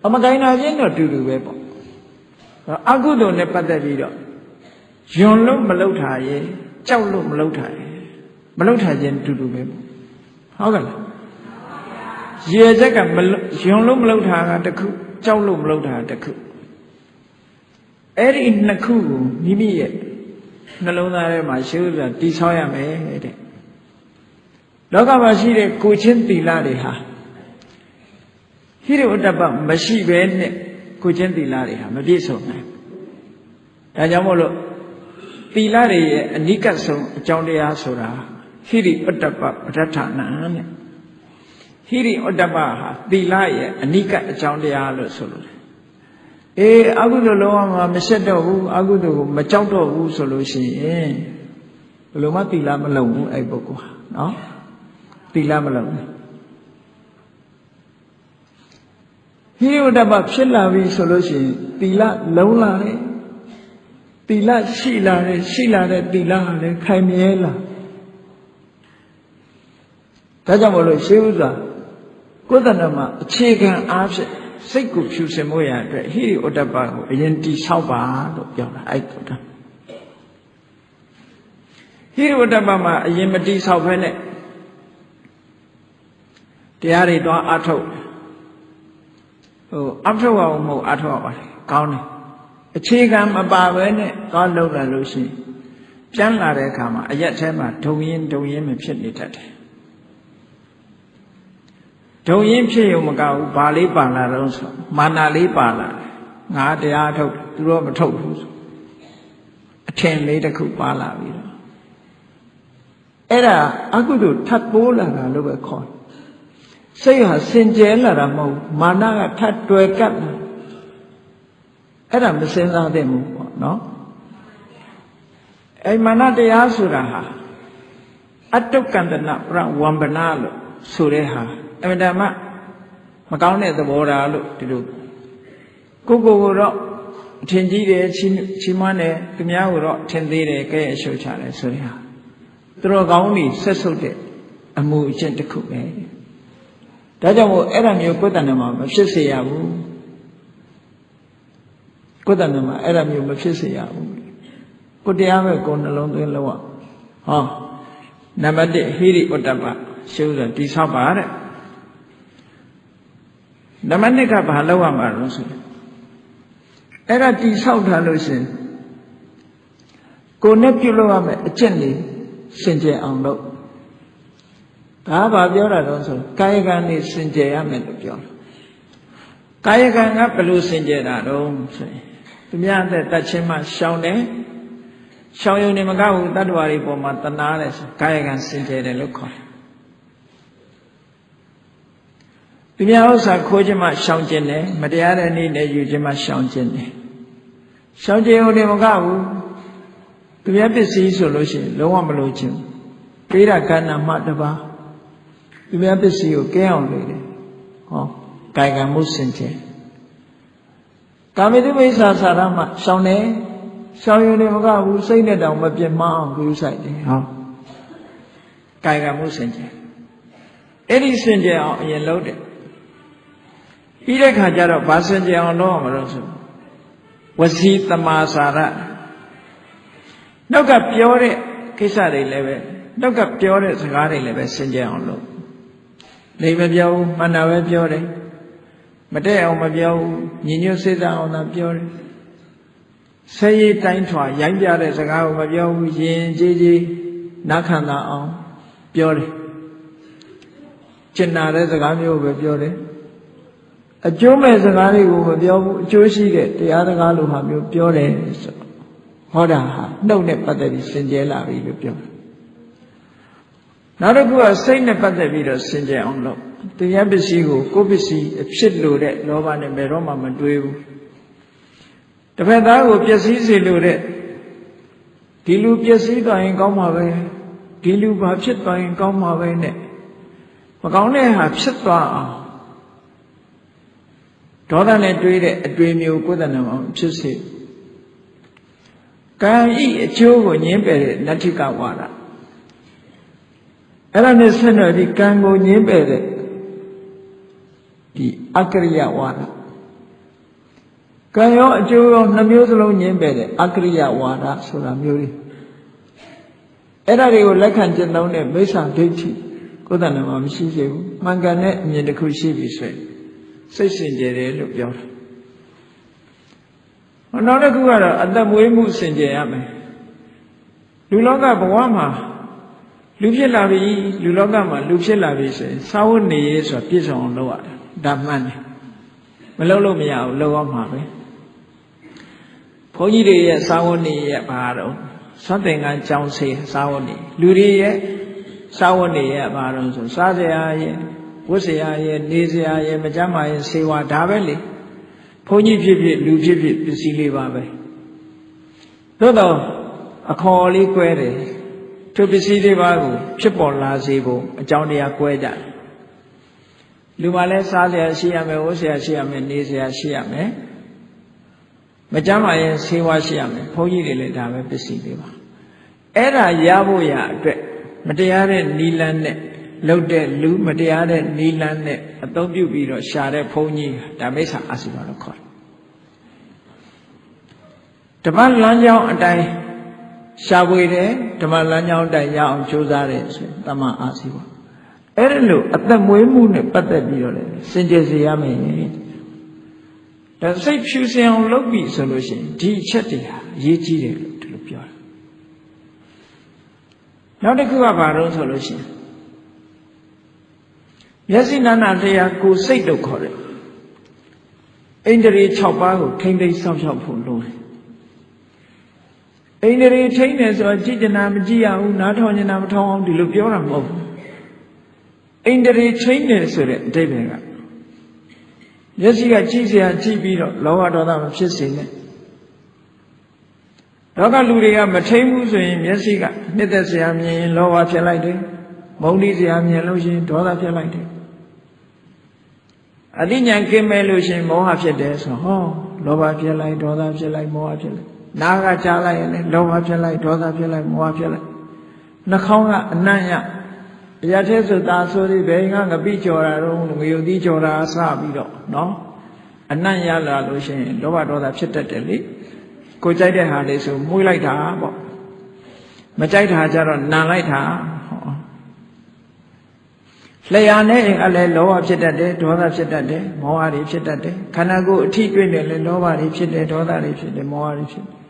အမကင်နာချင်းတော့တူတူပဲပေါ့အကုသိုလ်နဲ့ပတ်သက်ပြီးတော့ယွန်လို့မလုပ်ထားရဲ့ကြောက်လို့မလုပ်ထားရဲ့မလုပ်ထားခြင်းတူတူပဲပေါ့ဟုတ်ကဲ့လားရေချက်ကယွန်လို့မလုပ်ထားတာတစ်ခုကြောက်လို့မလုပ်ထားတာတစ်ခုအဲ့ဒီနှစ်ခုကိုမိမိရဲ့နှလုံးသားထဲမှာရှုပ်တည်ဆောက်ရမယ်တဲ့လောကမှာရှိတဲ့ကိုချင်းသီလတွေဟာဟိရိဝတ္တပမရှိဘဲနဲ့ကိုချင်းသီလတွေဟာမပြည့်စုံနိုင်ဒါကြောင့်မို့လို့သီလတွေရဲ့အနိကဆုံးအကြောင်းတရားဆိုတာဟိရိဝတ္တပပဋ္ဌာနာနဲ့ဟိရိဝတ္တပဟာသီလရဲ့အနိကအကြောင်းတရားလို့ဆိုလို့အကုသိုလ်လုံးဝမရှက်တော့ဘူးအကုသိုလ်ကိုမကြောက်တော့ဘူးဆိုလို့ရှိရင်ဘယ်လိုမှသီလမလုံဘူးအဲ့ပုဂ္ဂိုလ်ဟာနော်သီလမလုံဘူးဟိရိဝတ္တပဖြစ်လာပြီဆိုလို့ရှိရင်သီလလုံလာတယ်သီလရှိလာတဲ့သီလဟာလည်းခိုင်မြဲလာဒါကြောင့်မလို့ရှေးဥစွာကိုယ်တဏ္ဍမှာအခြေခံအားဖြင့်စိတ်ကိုဖြူစင်ဖို့ရအတွက်ဟိရိဝတ္တပကိုအရင်တိဆောက်ပါလို့ပြောတာအဲ့ဒါဟိရိဝတ္တပမှာအရင်မတိဆောက်ဖဲနဲ့တရားတွေတော့အထုတ်အထုတ်အောင်မဟုတ်အထုတ်ရပါတယ်ကောင်းတယ်အခြေခံမပါဘဲနဲ့သွားလုပ်လာလို့ရှိရင်ပြန်လာတဲ့အခါမှာအရက်ထဲမှာဒုံရင်မဖြစ်နေတတ်တယ်ဒုံရင်ဖြစ်ရုံမကဘူးဘာလေးပါလာတော့ဆိုမာနလေးပါလာတယ်ငါတရားထုတ်သူတော့မထုတ်ဘူးဆိုအထင်လေးတစ်ခုပါလာပြီတော့အဲ့ဒါအကုသိုလ်ထပ်ပိုးလာတာလို့ပဲခေါ်စိတ်ဟာစင်ကြဲလာတာမဟုတ်မာနကထပ်တွယ်ကပ်လာအဲ့ဒါမစင်စားသင့်ဘူးပေါ့နော်အဲ့မာနတရားဆိုတာဟာအတုကန္တနာပရဝံပနာလို့ဆိုတဲ့ဟာအမှန်တမ်းမကောင်းတဲ့သဘောထားလို့ဒီလိုကိုတော့အထင်ကြီးတယ်ချီးမွမ်းတယ်သူများကိုတော့ထင်သေးတယ်ကဲအရှုပ်ချတယ်ဆိုတဲ့ဟာသူတော်ကောင်းတွေဆက်ဆုပ်တဲ့အမှုအကျင့်တစ်ခုပဲဒါကြောင့်မို့အဲ့ဒါမျိုးကိုယ်တဏ္ဍာမှာမဖြစ်စေရဘူးကိုယ်တဏ္ဍာမှာအဲ့ဒါမျိုးမဖြစ်စေရဘူးကိုတရားပဲကိုနှလုံးသွင်းလို့ဟောနံပါတ်1ဟိရိဝတ္တပရှုပ်တယ်တိဆောက်ပါတဲ့နံပါတ်2ကဘာလုပ်ရမှာလဲဆိုအဲ့ဒါတိဆောက်ထားလို့ရှင်ကိုနဲ့ပြုလုပ်ရမယ်အကျင့်တွေစင်ကြယ်အောင်လုပ်ဒါဘာပြောတာတော့ဆိုကာယကံနေစင်ကြယ်ရမယ်လို့ပြောတာကာယကံကဘယ်လိုစင်ကြယ်တာတော့ဆိုရင်သူများတဲ့တတ်ချင်းမှရှောင်တယ်ရှောင်ရုံနဲ့မကဘူးတတ္တဝါတွေပေါ်မှာတနာတယ်ဆိုကာယကံစင်ကြယ်တယ်လို့ခေါ်တယ်သူများဥစ္စာခိုးခြင်းမှရှောင်ခြင်းတယ်မတရားတဲ့နည်းနဲ့ယူခြင်းမှရှောင်ခြင်းတယ်ရှောင်ခြင်းဟုတ်တယ်မကဘူးသူများပစ္စည်းဆိုလို့ရှိရင်လုံးဝမလိုချင်ပေးတာကဏ္ဍမှတပါသူများပစ္စည်းကိုကဲအောင်လုပ်တယ်ဟောကာယကံမှုစင်ကြယ်ကာမိတုမိစ္ဆာစာရမှရှောင်တယ်ရှောင်ရုံနဲ့မကဘူးစိတ်နဲ့တောင်မပြတ်မအောင်ကြိုးဆိုင်တယ်ဟောကာယကံမှုစင်ကြယ်အဲ့ဒီစင်ကြယ်အောင်အရင်လုပ်တယ်ပြီးတဲ့ခါကျတော့ဘာစင်ကြယ်အောင်လုပ်ရမှာလို့ဆိုဝစီတမာစာရနောက်ကပြောတဲ့ကိစ္စတွေလည်းပဲနောက်ကပြောတဲ့စကားတွေလည်းပဲစင်ကြယ်အောင်လုပ်နေမပြောဘူးမှန်တာပဲပြောတယ်မတည့်အောင်မပြောဘူးညီညွတ်စေတအောင်သာပြောတယ်ဆဲရည်တိုင်းထွာရိုင်းပြတဲ့စကားကိုမပြောဘူးယဉ်ကျေးကျေးနားခံတာအောင်ပြောတယ်ကျင်နာတဲ့စကားမျိုးပဲပြောတယ် အကျိုးမဲ့စကားတွေကိုမပြောဘူးအကျိုးရှိတဲ့တရားစကားလိုဟာမျိုးပြောတယ်ဆိုဟောတာဟာနှုတ်နဲ့ပတ်သက်ပြီးစင်ကြဲလာပြီလို့ပြောတယ်နောက်တစ်ခုကစိတ်နဲ့ပတ်သက်ပြီးတော့စင်ကြဲအောင်လုပ်တရားပစ္စည်းကိုကိုယ်ပစ္စည်းအဖြစ်လို့တဲ့လောဘနဲ့ဘယ်တော့မှမတွေးဘူးတစ်ဖက်သားကိုပျက်စီးစေလို့တဲ့ဒီလူပျက်စီးသွားရင်ကောင်းမှာပဲဒီလူဘာဖြစ်သွားရင်ကောင်းမှာပဲနဲ့မကောင်းတဲ့ဟာဖြစ်သွားအောင်ဒေါသနဲ့တွေးတဲ့အတွေ့မျိုးကိုယ်တဏ္ဍာမှာဖြစ်စေကံဤအကျိုးကိုညှင်းပယ်တဲ့နတ္ထိကဝါဒအဲ့ဒါနဲ့ဆက်နွယ်ပြီးကံကိုညှင်းပယ်တဲ့ဒီအကရိယဝါဒကံရောအကျိုးရောနှမျိုးစလုံးညှင်းပယ်တဲ့အကရိယဝါဒဆိုတာမျိုးတွေအဲ့ဒါတွေကိုလက်ခံကျင့်သုံးတဲ့မိစ္ဆာဒိဋ္ဌိကိုယ်တဏ္ဍာမှာမရှိစေဘူးမှန်ကန်တဲ့အမြင်တစ်ခုရှိပြီဆိုရင်စိတ်စင်ကြယ်တယ်လို့ပြောတယ်နောက်တစ်ခုကတော့အသက်မွေးမှုစင်ကြယ်ရမယ်လူလောကဘဝမှာလူဖြစ်လာပြီလူလောကမှာလူဖြစ်လာပြီဆိုရင်စာဝတ်နေရေးဆိုတာပြည့်စုံအောင်လုပ်ရတယ်ဒါမှန်တယ်မလုပ်လို့မရဘူးလုပ်အောင်မှာပဲဘုန်းကြီးတွေရဲ့စာဝတ်နေရဲ့ဘာတော့သွတ်သင်္ကန်းကြောင်းစေစာဝတ်နေလူတွေရဲ့စာဝတ်နေရဲ့ဘာတော့ဆိုစားစရာရဲ့ဝတ်စရာရဲ့နေစရာရဲ့မကြမ်းမာရဲ့စေဝါဒါပဲလေဘုန်းကြီးဖြစ်ဖြစ်လူဖြစ်ဖြစ်ပစ္စည်းလေးပါပဲသို့တော့အခေါ်လေးကွဲတယ်သူပစ္စည်းလေးပါကိုဖြစ်ပေါ်လာစေဖို့အကြောင်းတရားကွဲကြတယ်လူမှလည်းစားစရာရှိရမယ်ဝတ်စရာရှိရမယ်နေစရာရှိရမယ်မကြမ်းမာရဲ့စေဝါရှိရမယ်ဘုန်းကြီးတွေလည်းဒါပဲပစ္စည်းလေးပါအဲ့ဒါရဖို့ရအတွက်မတရားတဲ့နီလန်းနဲ့လှုပ်တဲ့လူမတရားတဲ့နီလန်းနဲ့အသုံးပြုပြီးတော့ရှာတဲ့ဘုန်းကြီးဒါမိစ္ဆာအာစီဝါလို့ခေါ်တယ်ဓမ္မလမ်းကြောင်းအတိုင်းရှာဖွေတယ်ဓမ္မလမ်းကြောင်းအတိုင်းရအောင်ကြိုးစားတယ်ဆိုရင်တမ္မာအာစီဝါအဲ့ဒါလို့အသက်မွေးမှုနဲ့ပတ်သက်ပြီးတော့လည်းစင်ကြယ်စေရမယ်ဒါစိတ်ဖြူစင်အောင်လုပ်ပြီဆိုလို့ရှိရင်ဒီအချက်တွေဟာအရေးကြီးတယ်လို့ဒီလိုပြောတယ်နောက်တစ်ခုကဘာလို့ဆိုလို့ရှိရင်မျက်စိနာနာတရားကိုစိတ်လို့ခေါ်တယ်ဣန္ဒြေ6ပါးကိုထိမ့်သိမ်းစောင့်ရှောက်ဖို့လိုတယ်ဣန္ဒြေထိမ့်တယ်ဆိုတော့ကြည်ကျင်တာမကြည့်ရဘူးနားထောင်ကျင်တာမထောင်အောင်ဒီလိုပြောတာမဟုတ်ဘူးဣန္ဒြေထိမ့်တယ်ဆိုတဲ့အဓိပ္ပာယ်ကမျက်စိကကြည့်เสียကြည့်ပြီးတော့လောဘဒေါသမဖြစ်စေနဲ့တော့ကလူတွေကမထိမ့်ဘူးဆိုရင်မျက်စိကနှစ်သက်เสียမြင်ရင်လောဘဖြစ်လိုက်တယ်မုန်းတိเสียမြင်လို့ရှိရင်ဒေါသဖြစ်လိုက်တယ်အတိညာကင်းမဲ့လို့ရှိရင်မောဟဖြစ်တယ်ဆိုဟောလောဘဖြစ်လိုက်ဒေါသဖြစ်လိုက်မောဟဖြစ်လိုက်နားကကြားလိုက်ရင်လည်းလောဘဖြစ်လိုက်ဒေါသဖြစ်လိုက်မောဟဖြစ်လိုက်နှာခေါင်းကအနံ့ရအရာထဲဆိုတာဆိုပြီးဘယ်ကငပိကြော်တာတော့ငရုတ်သီးကြော်တာစပြီးတော့နော်အနံ့ရလာလို့ရှိရင်လောဘဒေါသဖြစ်တတ်တယ်လေကိုကြိုက်တဲ့ဟာလေးဆိုမှုလိုက်တာပေါ့မကြိုက်တာကြတော့နံလိုက်တာလျှာနဲ့အလည်းလောဘဖြစ်တတ်တယ်ဒေါသဖြစ်တတ်တယ်မောဟတွေဖြစ်တတ်တယ်ခန္ဓာကိုယ်အထိတွေ့နေလဲလောဘတွေဖြစ်တယ်ဒေါသတွေဖြစ်တယ်မောဟတွေဖြစ်တယ်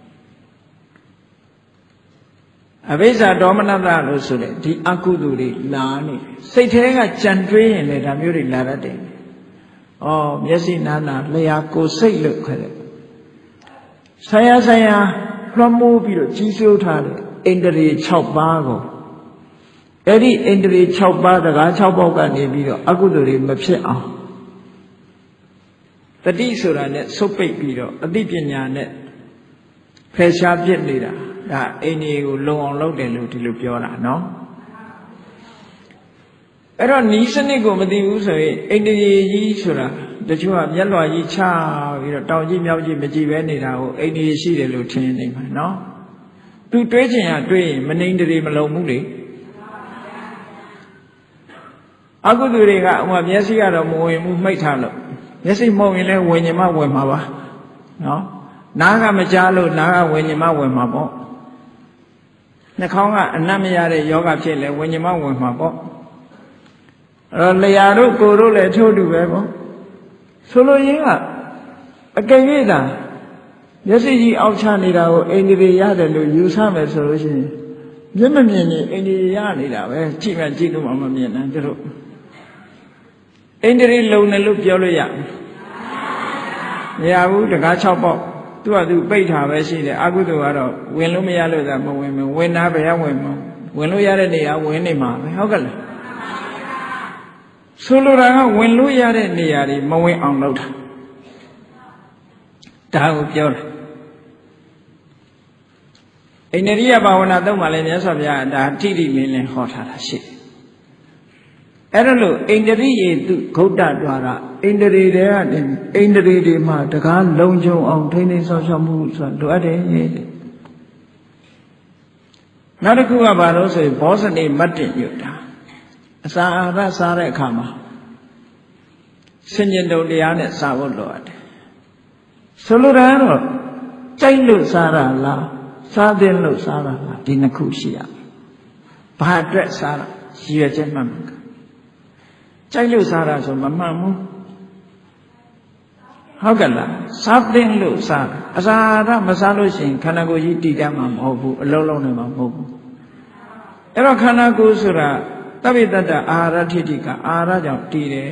အဘိဇာဒေါမနတလို့ဆိုတဲ့ဒီအကုသိုလ်တွေလာနေစိတ်ထဲကကြံတွေးရင်လည်းဒါမျိုးတွေလာတတ်တယ်။အော်မျက်စိနာနာလျှာကိုယ်စိတ်လို့ခေါ်တယ်။ဆရာလွှမ်းမိုးပြီးတော့ကြီးစိုးထားတဲ့ဣန္ဒြေ6ပါးကိုအဲ့ဒီဣန္ဒြေ6ပါးတကား6ပေါက်ကနေပြီးတော့အကုသိုလ်တွေမဖြစ်အောင်တတိဆိုတာနဲ့ဆုတ်ပိတ်ပြီးတော့အသိပညာနဲ့ဖယ်ရှားပြစ်နေတာဒါအိန္ဒြေကိုလုံအောင်လုပ်တယ်လို့ဒီလိုပြောတာနော်အဲ့တော့ဤစနစ်ကိုမသိဘူးဆိုရင်ဣန္ဒြေကြီးဆိုတာတချို့ကမျက်လွှာကြီးချပြီးတော့တောင်ကြီးမြောက်ကြီးမကြည့်ပဲနေတာကိုဣန္ဒြေရှိတယ်လို့ထင်နေမှာနော်သူတွေးချင်ရတွေးရင်မနှိမ်တရေမလုံဘူးလေအကုသိုလ်တွေကဥမာမျက်စိကတော့မဝင်ဘူးမှိတ်ထားလို့မျက်စိမှုန်ရင်လည်းဝင်ရင်မှဝင်မှာပါနော်နားကမကြားလို့နားကဝင်ရင်မှဝင်မှာပေါ့နှာခေါင်းကအနတ်မရတဲ့ယောဂဖြစ်လဲဝင်ရင်မှဝင်မှာပေါ့အဲ့တော့လျှာတို့ကိုယ်တို့လည်းထို့တူပဲပေါ့ဆိုလိုရင်းကအကယ်၍သာမျက်စိကြီးအောက်ချနေတာကိုအိန္ဒြေရတယ်လို့ယူဆမယ်ဆိုလို့ရှိရင်မျက်မမြင်ရင်အိန္ဒြေရနေတာပဲကြည့်မှကြည့်လို့မှမမြင်နိုင်တို့ဣန္ဒြေလုံတယ်လို့ပြောလို့ရ မရဘူးတကား6ပေါက်သူကသူပိတ်ထားပဲရှိတယ်အကုသိုလ်ကတော့ဝင်လို့မရလို့သာမဝင်ဘူးဝင်တာဘယ်ဝင်မဝင်လို့ရတဲ့နေရာဝင်နေမှာပဲဟုတ်ကဲ့လားဆိုလိုတာကဝင်လို့ရတဲ့နေရာတွေမဝင်အောင်လုပ်တာဒါကိုပြောတယ်အိန္ဒိယဘာဝနာသုံးပါလဲမြတ်စွာဘုရားဒါထိတိမင်းလင်းဟောထားတာရှိတယ်အဲ့ဒါလို့အိန္ဒြိယေတုဂௌတ္တ द्वार အိန္ဒြေတွေကနေအိန္ဒြေတွေမှာတကားလုံခြုံအောင်ထိန်းသိမ်းဆောင်ရှောက်မှုဆိုတာလိုအပ်တယ်နောက်တစ်ခုကဘာလို့ဆိုရင်ဘောဇနေမတ်တင်ညွတ်တာအစာအာဟာရစားတဲ့အခါမှာဆင်ញင်တုံတရားနဲ့စားဖို့လိုအပ်တယ်ဆိုလိုတာကတော့ကြိုက်လို့စားတာလားစားတဲ့လို့စားတာလားဒီနှစ်ခုရှိရဘာအတွက်စားတာရည်ရွယ်ချက်မှန်မှန်ကြိုက်လို့စားတာဆိုမမှန်ဘူးဟုတ်ကဲ့လားစားတဲ့လို့စားတာအစာအာဟာရမစားလို့ရှိရင်ခန္ဓာကိုယ်ကြီးတည်တတ်မှာမဟုတ်ဘူးအလုံးလုံးနဲ့မှာမဟုတ်ဘူးအဲ့တော့ခန္ဓာကိုယ်ဆိုတာတပိတ္တအာဟာရထိတိကအာဟာရကြောင့်တည်တယ်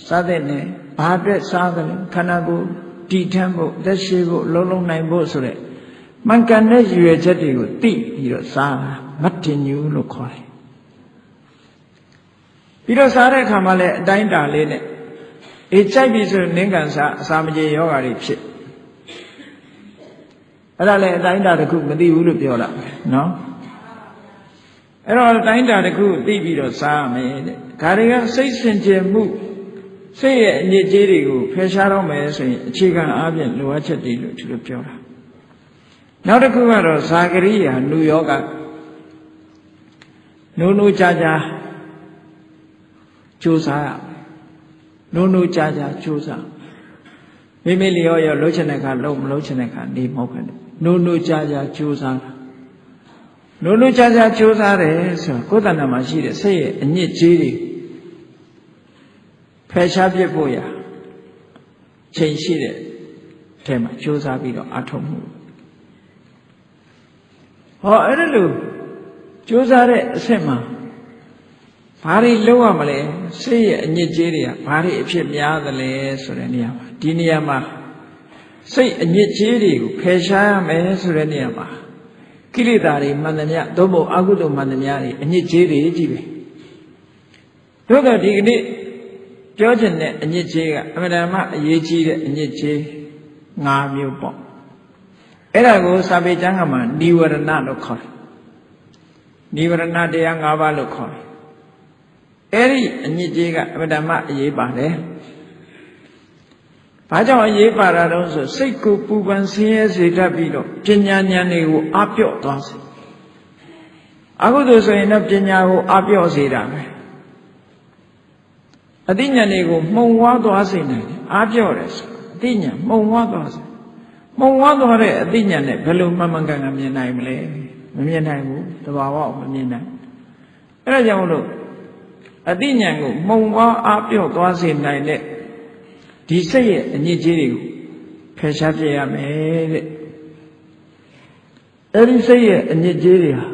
စားတဲ့နဲ့ဘာအတွက်စားတယ်ခန္ဓာကိုယ်တည်ထမ်းဖို့သက်ရှိဖို့လုံးလုံးနိုင်ဖို့ဆိုတဲ့မှန်ကန်တဲ့ရည်ရွယ်ချက်တွေကိုသိပြီးတော့စားတာမတ်တင်ညူလို့ခေါ်တယ်ပြီးတော့စားတဲ့အခါမှာလည်းအတိုင်းတာလေးနဲ့အေးကြိုက်ပြီဆိုရင်နင်းကန်စားအစာမကြေယောဂါတွေဖြစ်အဲ့ဒါလည်းအတိုင်းတာတစ်ခုမသိဘူးလို့ပြောတာနော်အဲ့တော့အတိုင်းတာတစ်ခုသိပြီးတော့စားရမယ်တဲ့ဒါတွေကစိတ်စင်ကြယ်မှုစိတ်ရဲ့အညစ်အကြေးတွေကိုဖယ်ရှားတော့မယ်ဆိုရင်အခြေခံအားဖြင့်လိုအပ်ချက်တွေလို့ဒီလိုပြောတာနောက်တစ်ခုကတော့ဇာကရိယာနုယောဂနိုးကြာကြာကြိုးစားရနိုးကြာကြာကြိုးစားမိမိလျော်ရောလှုပ်ချင်တဲ့ခါလှုပ်မလှုပ်ချင်တဲ့ခါနေမဟုတ်ပဲနိုးကြာကြာကြိုးစားနိုးကြာကြာကြိုးစားတယ်ဆိုတော့ကိုယ်တဏ္ဍာမှာရှိတဲ့စိတ်ရဲ့အညစ်အကြေးတွေဖယ်ရှားပြစ်ဖို့ရချိန်ရှိတဲ့ထဲမှာကြိုးစားပြီးတော့အထောက်မှုဟောအဲ့ဒါလို့ကြိုးစားတဲ့အဆင့်မှာဘာတွေလုပ်ရမလဲစိတ်ရဲ့အညစ်အကြေးတွေကဘာတွေအဖြစ်များသလဲဆိုတဲ့နေရာမှာဒီနေရာမှာစိတ်အညစ်အကြေးတွေကိုဖယ်ရှားရမယ်ဆိုတဲ့နေရာမှာကိလေသာတွေမှန်သမျှသို့မဟုတ်အကုသိုလ်မှန်သမျှတွေအညစ်အကြေးတွေကြီးပဲတို့ကဒီကနေ့ပြောချင်တဲ့အညစ်အကြေးကအမှန်တမ်းအရေးကြီးတဲ့အညစ်အကြေး၅မျိုးပေါ့အဲ့ဒါကိုစာပေကျမ်းကမှာနိဝရဏလို့ခေါ်တယ်နိဝရဏတရား၅ပါးလို့ခေါ်တယ်အဲ့ဒီအညစ်အကြေးကအမှန်တမ်းအရေးပါတယ်ဘာကြောင့်အရေးပါတာတော့ဆိုစိတ်ကိုပူပန်ဆင်းရဲစေတတ်ပြီးတော့ပညာဉာဏ်တွေကိုအပြော့သွားစေအကုသိုလ်ဆိုရင်တော့ပညာကိုအပြော့စေတာပဲအသိဉာဏ်တွေကိုမှုံဝါးသွားစေနိုင်တယ်အားပြော့တယ်ဆိုအသိဉာဏ်မှုံဝါးသွားစေမှုံဝါးသွားတဲ့အသိဉာဏ်နဲ့ဘယ်လိုမှန်မှန်ကန်ကန်မြင်နိုင်မလဲမမြင်နိုင်ဘူးတဘာဝမမြင်နိုင်အဲ့ဒါကြောင့်လို့အသိဉာဏ်ကိုမှုံဝါးအားပြော့သွားစေနိုင်တဲ့ဒီစိတ်ရဲ့အညစ်အကြေးတွေကိုဖယ်ရှားပြရမယ်တဲ့အဲ့ဒီစိတ်ရဲ့အညစ်အကြေးတွေဟာ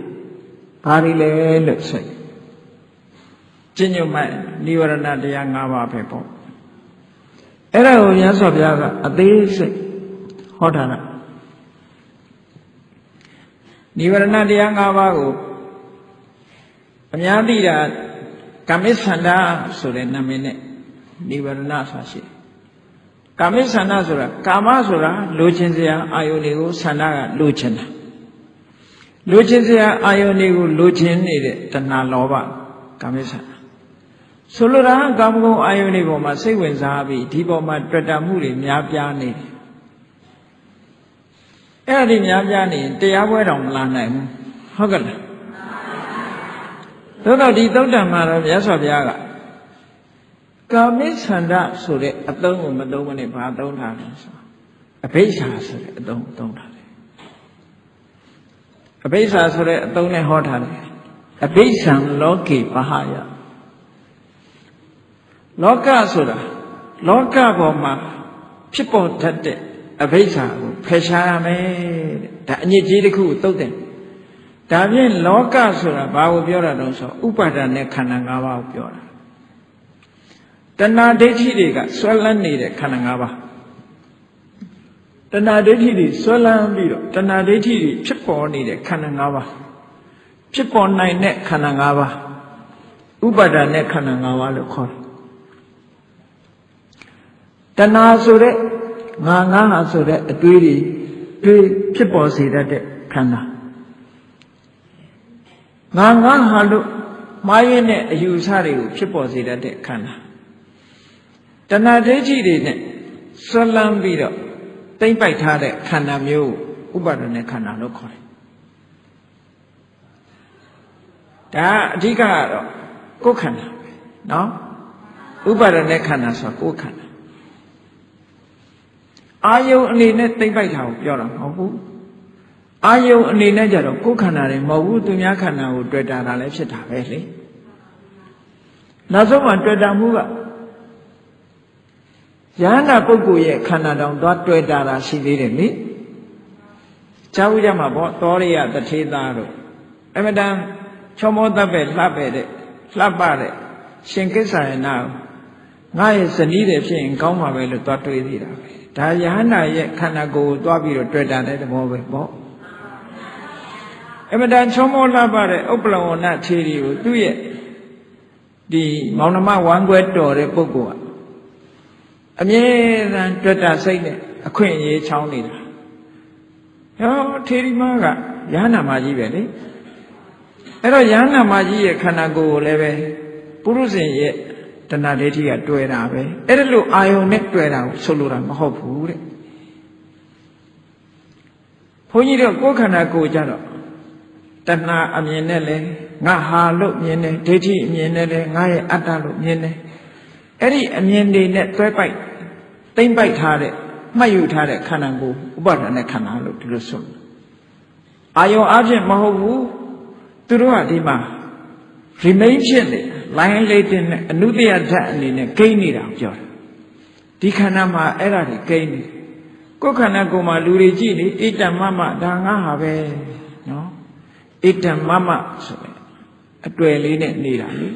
ဘာတွေလဲလို့ဆိုရင်ကျင့်ညွတ်မှနိဝရဏတရား၅ပါးပဲပေါ့အဲ့ဒါကိုမြတ်စွာဘုရားကအသေးစိတ်ဟောထားတာနိဝရဏတရား၅ပါးကိုအများသိတာကာမိသန္တာဆိုတဲ့နာမည်နဲ့နိဝရဏဆိုတာရှိတယ်ကာမိသန္တာဆိုတာကာမဆိုတာလိုချင်စရာအာယုန်တွေကိုသန္တာကလိုချင်တာလိုချင်စရာအာယုန်တွေကိုလိုချင်နေတဲ့တဏှာလောဘကာမိသန္တာဆိုလိုတာကာမဂုဏ်အာယုန်တွေပေါ်မှာစိတ်ဝင်စားပြီးဒီပေါ်မှာတွေ့တာမှုတွေများပြားနေတယ်အဲ့ဒီများပြားနေရင်တရားပွဲတော်မလာနိုင်ဘူးဟုတ်ကဲ့လားသို့တော့ဒီသုတ္တံမှာတော့မြတ်စွာဘုရားကကာမိသန္တာဆိုတဲ့အသုံးကိုမသုံးဘဲနဲ့ဘာသုံးထားလဲဆိုအဘိဓါဆိုတဲ့အသုံးသုံးထားတယ်အဘိဓါဆိုတဲ့အသုံးနဲ့ဟောထားတယ်အဘိဓံလောကေပဟယလောကဆိုတာလောကပေါ်မှာဖြစ်ပေါ်တတ်တဲ့အဘိဓါကိုဖယ်ရှားရမယ်တဲ့ဒါအညစ်အကြေးတစ်ခုကိုသုတ်တယ်ဒါဖြင့်လောကဆိုတာဘာကိုပြောတာတုံးဆိုဥပါဒာနဲ့ခန္ဓာ၅ပါးကိုပြောတာတဏှာဒိဋ္ဌိတွေကဆွဲလန်းနေတဲ့ခန္ဓာ၅ပါး တဏှာဒိဋ္ဌိတွေဆွဲလန်းပြီးတော့တဏှာဒိဋ္ဌိတွေဖြစ်ပေါ်နေတဲ့ခန္ဓာ၅ပါးဖြစ်ပေါ်နိုင်တဲ့ခန္ဓာ၅ပါးဥပါဒာနဲ့ခန္ဓာ၅ပါးလို့ခေါ်တယ်တဏှာဆိုတဲ့ငါဟာဆိုတဲ့အတွေးတွေဖြစ်ပေါ်စေတတ်တဲ့ခန္ဓာငါဟာလို့မှားရင်းတဲ့အယူအဆတွေကိုဖြစ်ပေါ်စေတတ်တဲ့ခန္ဓာတဏှာဒိဋ္ဌိတွေနဲ့ဆွဲလန်းပြီးတော့တိမ့်ပိုက်ထားတဲ့ခန္ဓာမျိုးဥပါဒနဲ့ခန္ဓာလို့ခေါ်တယ်ဒါအဓိကကတော့ကိုယ်ခန္ဓာပဲနော်ဥပါဒနဲ့ခန္ဓာဆိုတာကိုယ်ခန္ဓာအာယုန်အနေနဲ့တိမ့်ပိုက်တာကိုပြောတာမဟုတ်ဘူးအာယုန်အနေနဲ့ကြတော့ကိုယ်ခန္ဓာတွေမဟုတ်ဘူးသူများခန္ဓာကိုတွေ့တာလည်းဖြစ်တာပဲလေနောက်ဆုံးမှတွေ့တာမှုကယန္တာပုဂ္ဂိုလ်ရဲ့ခန္ဓာတောင်သွားတွေ့တာရှိသေးတယ်လေကြားဦးကြမှာပေါ့သောရိယတထေသားတို့အမတန်ချောမောတတ်ပဲလှပတဲ့ရှင်ကိစ္ဆာယနာငါရဲ့ဇနီးတွေဖြစ်ရင်ကောင်းမှာပဲလို့သွားတွေးသေးတာပဲဒါယဟန္တာရဲ့ခန္ဓာကိုယ်ကိုသွားပြီးတော့တွေ့တာတဲ့သဘောပဲပေါ့အမတန်ချောမောလှပတဲ့ဥပ္ပလဝဏခြေဒီကိုသူ့ရဲ့ဒီမောင်နှမဝမ်းကွဲတော်တဲ့ပုဂ္ဂိုလ်ကအမြဲတမ်းတွေ့တာစိတ်နဲ့အခွင့်အရေးချောင်းနေတာဟောထေရီမကယဟန္တာမကြီးပဲလေအဲ့တော့ယဟန္တာမကြီးရဲ့ခန္ဓာကိုယ်ကိုလည်းပဲပုရုဇဉ်ရဲ့တဏှာဒိဋ္ဌိကတွေ့တာပဲအဲ့ဒါလို့အာယုန်နဲ့တွေ့တာကိုဆိုလိုတာမဟုတ်ဘူးတဲ့ဘုန်းကြီးတို့ကိုယ်ခန္ဓာကိုယ်ကြတော့တဏှာအမြင်နဲ့လဲငါဟာလို့မြင်တယ်ဒိဋ္ဌိအမြင်နဲ့လဲငါရဲ့အတ္တလို့မြင်တယ်အဲ့ဒီအမြင်တွေနဲ့တွဲပိုက်သိမ့်ပိုက်ထားတဲ့မှတ်ယူထားတဲ့ခန္ဓာကိုယ်ဥပါဒနဲ့ခန္ဓာလို့ဒီလိုဆိုအာယုန်အဖြစ်မဟုတ်ဘူးသူတို့ကဒီမှာ remain ဖြစ်နေ line လေးတင်နဲ့အနုတ္တယဓာတ်အနေနဲ့ကိန်းနေတာပြောတာဒီခန္ဓာမှာအဲ့ဒါတွေကိန်းနေကိုယ်ခန္ဓာကိုယ်မှာလူတွေကြည့်နေဣတ္တမမဒါငါဟာပဲနော်ဣတ္တမမဆိုတဲ့အတွေ့လေးနဲ့နေတာလေ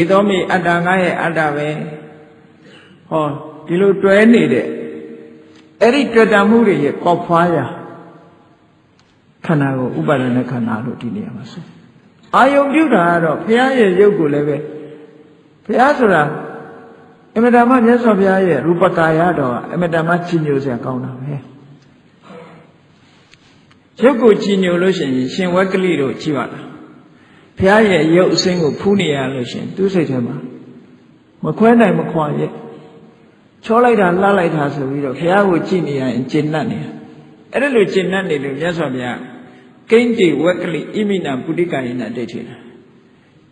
ဧသောမိအတ္တငါရဲ့အတ္တပဲဟောဒီလိုတွဲနေတဲ့အဲ့ဒီတွေ့တာမှုတွေရဲ့ပေါက်ဖွားရာခန္ဓာကိုဥပါဒနဲ့ခန္ဓာလို့ဒီနေရာမှာဆိုအာယုံပြုတာကတော့ဘုရားရဲ့ရုပ်ကိုလည်းပဲဘုရားဆိုတာအမတ္တမမြတ်စွာဘုရားရဲ့ရူပကာယတော်ကအမတ္တမကြီးညိုစရာကောင်းတာပဲရုပ်ကိုကြီးညိုလို့ရှိရင်ရှင်ဝက်ကလိတို့ကြည့်ပါလားဘုရားရဲ့ရုပ်အစင်းကိုဖူးနေရလို့ရှိရင်သူ့စိတ်ထဲမှာမခွဲနိုင်မခွာရဲ့ချောလိုက်တာလှလိုက်တာဆိုပြီးတော့ဘုရားကိုကြည့်နေရရင်ကျင့်တတ်နေတာအဲ့ဒါလိုကျင့်တတ်နေလို့မြတ်စွာဘုရားကိဉ္တိဝက်ကလိဣမိနာပုတိကာယနာဒိဋ္ဌိနာ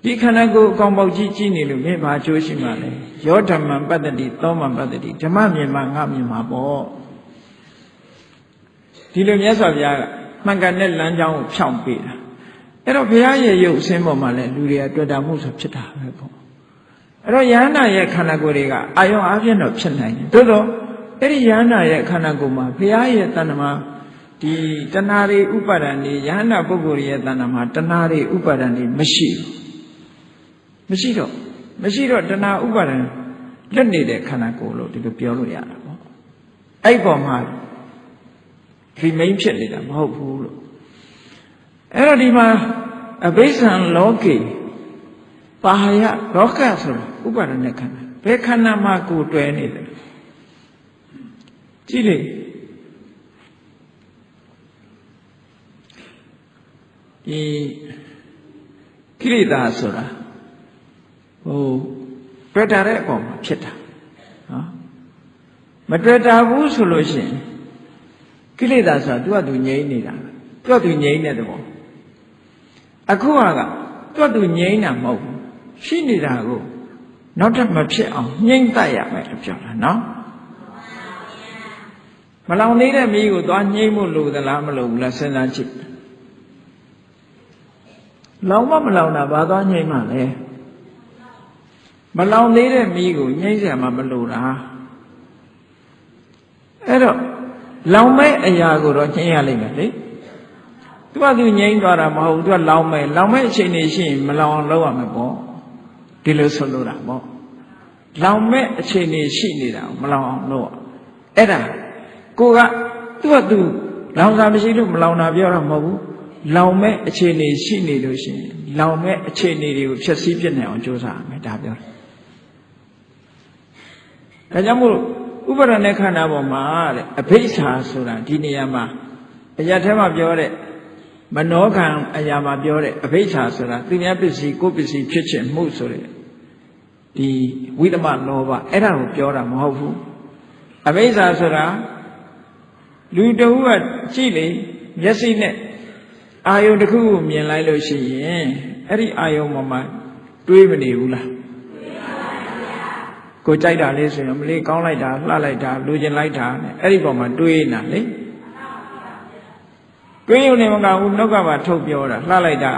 ဒီခန္ဓာကိုယ်အကောင်ပေါက်ကြီးကြည့်နေလို့မင်းဘာအကျိုးရှိမှလဲယောဓမ္မံပတ္တိသောမံပတ္တိဓမ္မမြင်မှငါမြင်မှာပေါ့ဒီလိုမြတ်စွာဘုရားကမှန်ကန်တဲ့လမ်းကြောင်းကိုဖြောင့်ပေးတာအဲ့တော့ဘုရားရဲ့ရုပ်အစင်းပေါ်မှာလဲလူတွေကတွေ့တာမှုဆိုဖြစ်တာပဲပေါ့အဲ့တော့ယန္တာရဲ့ခန္ဓာကိုယ်တွေကအာယုံအပြင်တော့ဖြစ်နိုင်တယ်သို့တော့အဲ့ဒီယန္တာရဲ့ခန္ဓာကိုယ်မှာဘုရားရဲ့တဏ္ဍမှာဒီတဏှာတွေဥပါဒဏ်တွေယန္တာပုဂ္ဂိုလ်ရဲ့တဏ္ဍမှာတဏှာတွေဥပါဒဏ်တွေမရှိတော့တဏှာဥပါဒဏ်လွတ်နေတဲ့ခန္ဓာကိုယ်လို့ဒီလိုပြောလို့ရတာပေါ့အဲ့ပေါ်မှာဒီမိန်ဖြစ်နေတာမဟုတ်ဘူးလို့အဲ့တော့ဒီမှာအဘိဓမ္မာလောကေပါဟယလောကဆိုတာဥပါဒနဲ့ခန္ဓာဘယ်ခန္ဓာမှာကိုယ်တွဲနေလဲကြည့်လေဒီကိလေသာဆိုတာတွေ့တာတဲ့အပေါ်မှာဖြစ်တာနော်မတွေ့တာဘူးဆိုလို့ရှိရင်ကိလေသာဆိုတာသူကသူငြိမ်းနေတာသူကသူငြိမ်းတဲ့သဘောအခုကသူငြိမ်းတာမဟုတ်ဘူးရှိနေတာကိုနောက်ထပ်မဖြစ်အောင်ငြိမ်းတတ်ရမယ်လို့ပြောတာနော်မလောင်သေးတဲ့မီးကိုသွားငြိမ်းဖို့လိုသလားမလိုဘူးလားစဉ်းစားကြည့်လောင်မလောင်တာဘာသွားငြိမ်းမှလဲမလောင်သေးတဲ့မီးကိုငြိမ်းเสียမှမလိုတာအဲ့တော့လောင်မဲ့အရာကိုတော့ငြိမ်းရလိမ့်မယ်လေသူကသူငြိမ်းသွားတာမဟုတ်ဘူးသူကလောင်မဲ့အချိန်နေရှိရင်မလောင်အောင်လုပ်ရမယ်ပေါ့ဒီလိုဆိုလိုတာပေါ့လောင်မဲ့အချိန်နေရှိနေတာမလောင်အောင်လုပ်အဲ့ဒါကိုက သူကသူလောင်စာမရှိလို့မလောင်တာပြောတာမဟုတ်ဘူးလောင်မဲ့အခြေအနေရှိနေလို့ရှိရင်လောင်မဲ့အခြေအနေတွေကိုဖျက်ဆီးပြစ်နိုင်အောင်ကြိုးစားရမယ်ဒါပြောတာဒါကြောင့်မို့ဥပါဒณะခန္ဓာပေါ်မှာတဲ့အဘိဓါဆိုတာဒီနေရာမှာအရာထဲမှာပြောတဲ့မနောကံအရာမှာပြောတဲ့အဘိဓါဆိုတာသူများပစ္စည်းကိုယ်ပစ္စည်းဖြစ်ခြင်းမှုဆိုတဲ့ဒီဝိသမလောဘအဲ့ဒါကိုပြောတာမဟုတ်ဘူးအဘိဓါဆိုတာလူတဦးကကြည့်လေမျက်စိနဲ့အာယုံတစ်ခုကိုမြင်လိုက်လို့ရှိရင်အဲ့ဒီအာယုံပေါ်မှာတွေးမနေဘူးလားကိုကြိုက်တာလေးဆိုရင်မလေးကောင်းလိုက်တာလှလိုက်တာလူကျင်လိုက်တာအဲ့ဒီပေါ်မှာတွေးနေတာလေတွေးရုံနဲ့မကဘူးနှုတ်ကပါထုတ်ပြောတာလှလိုက်တာ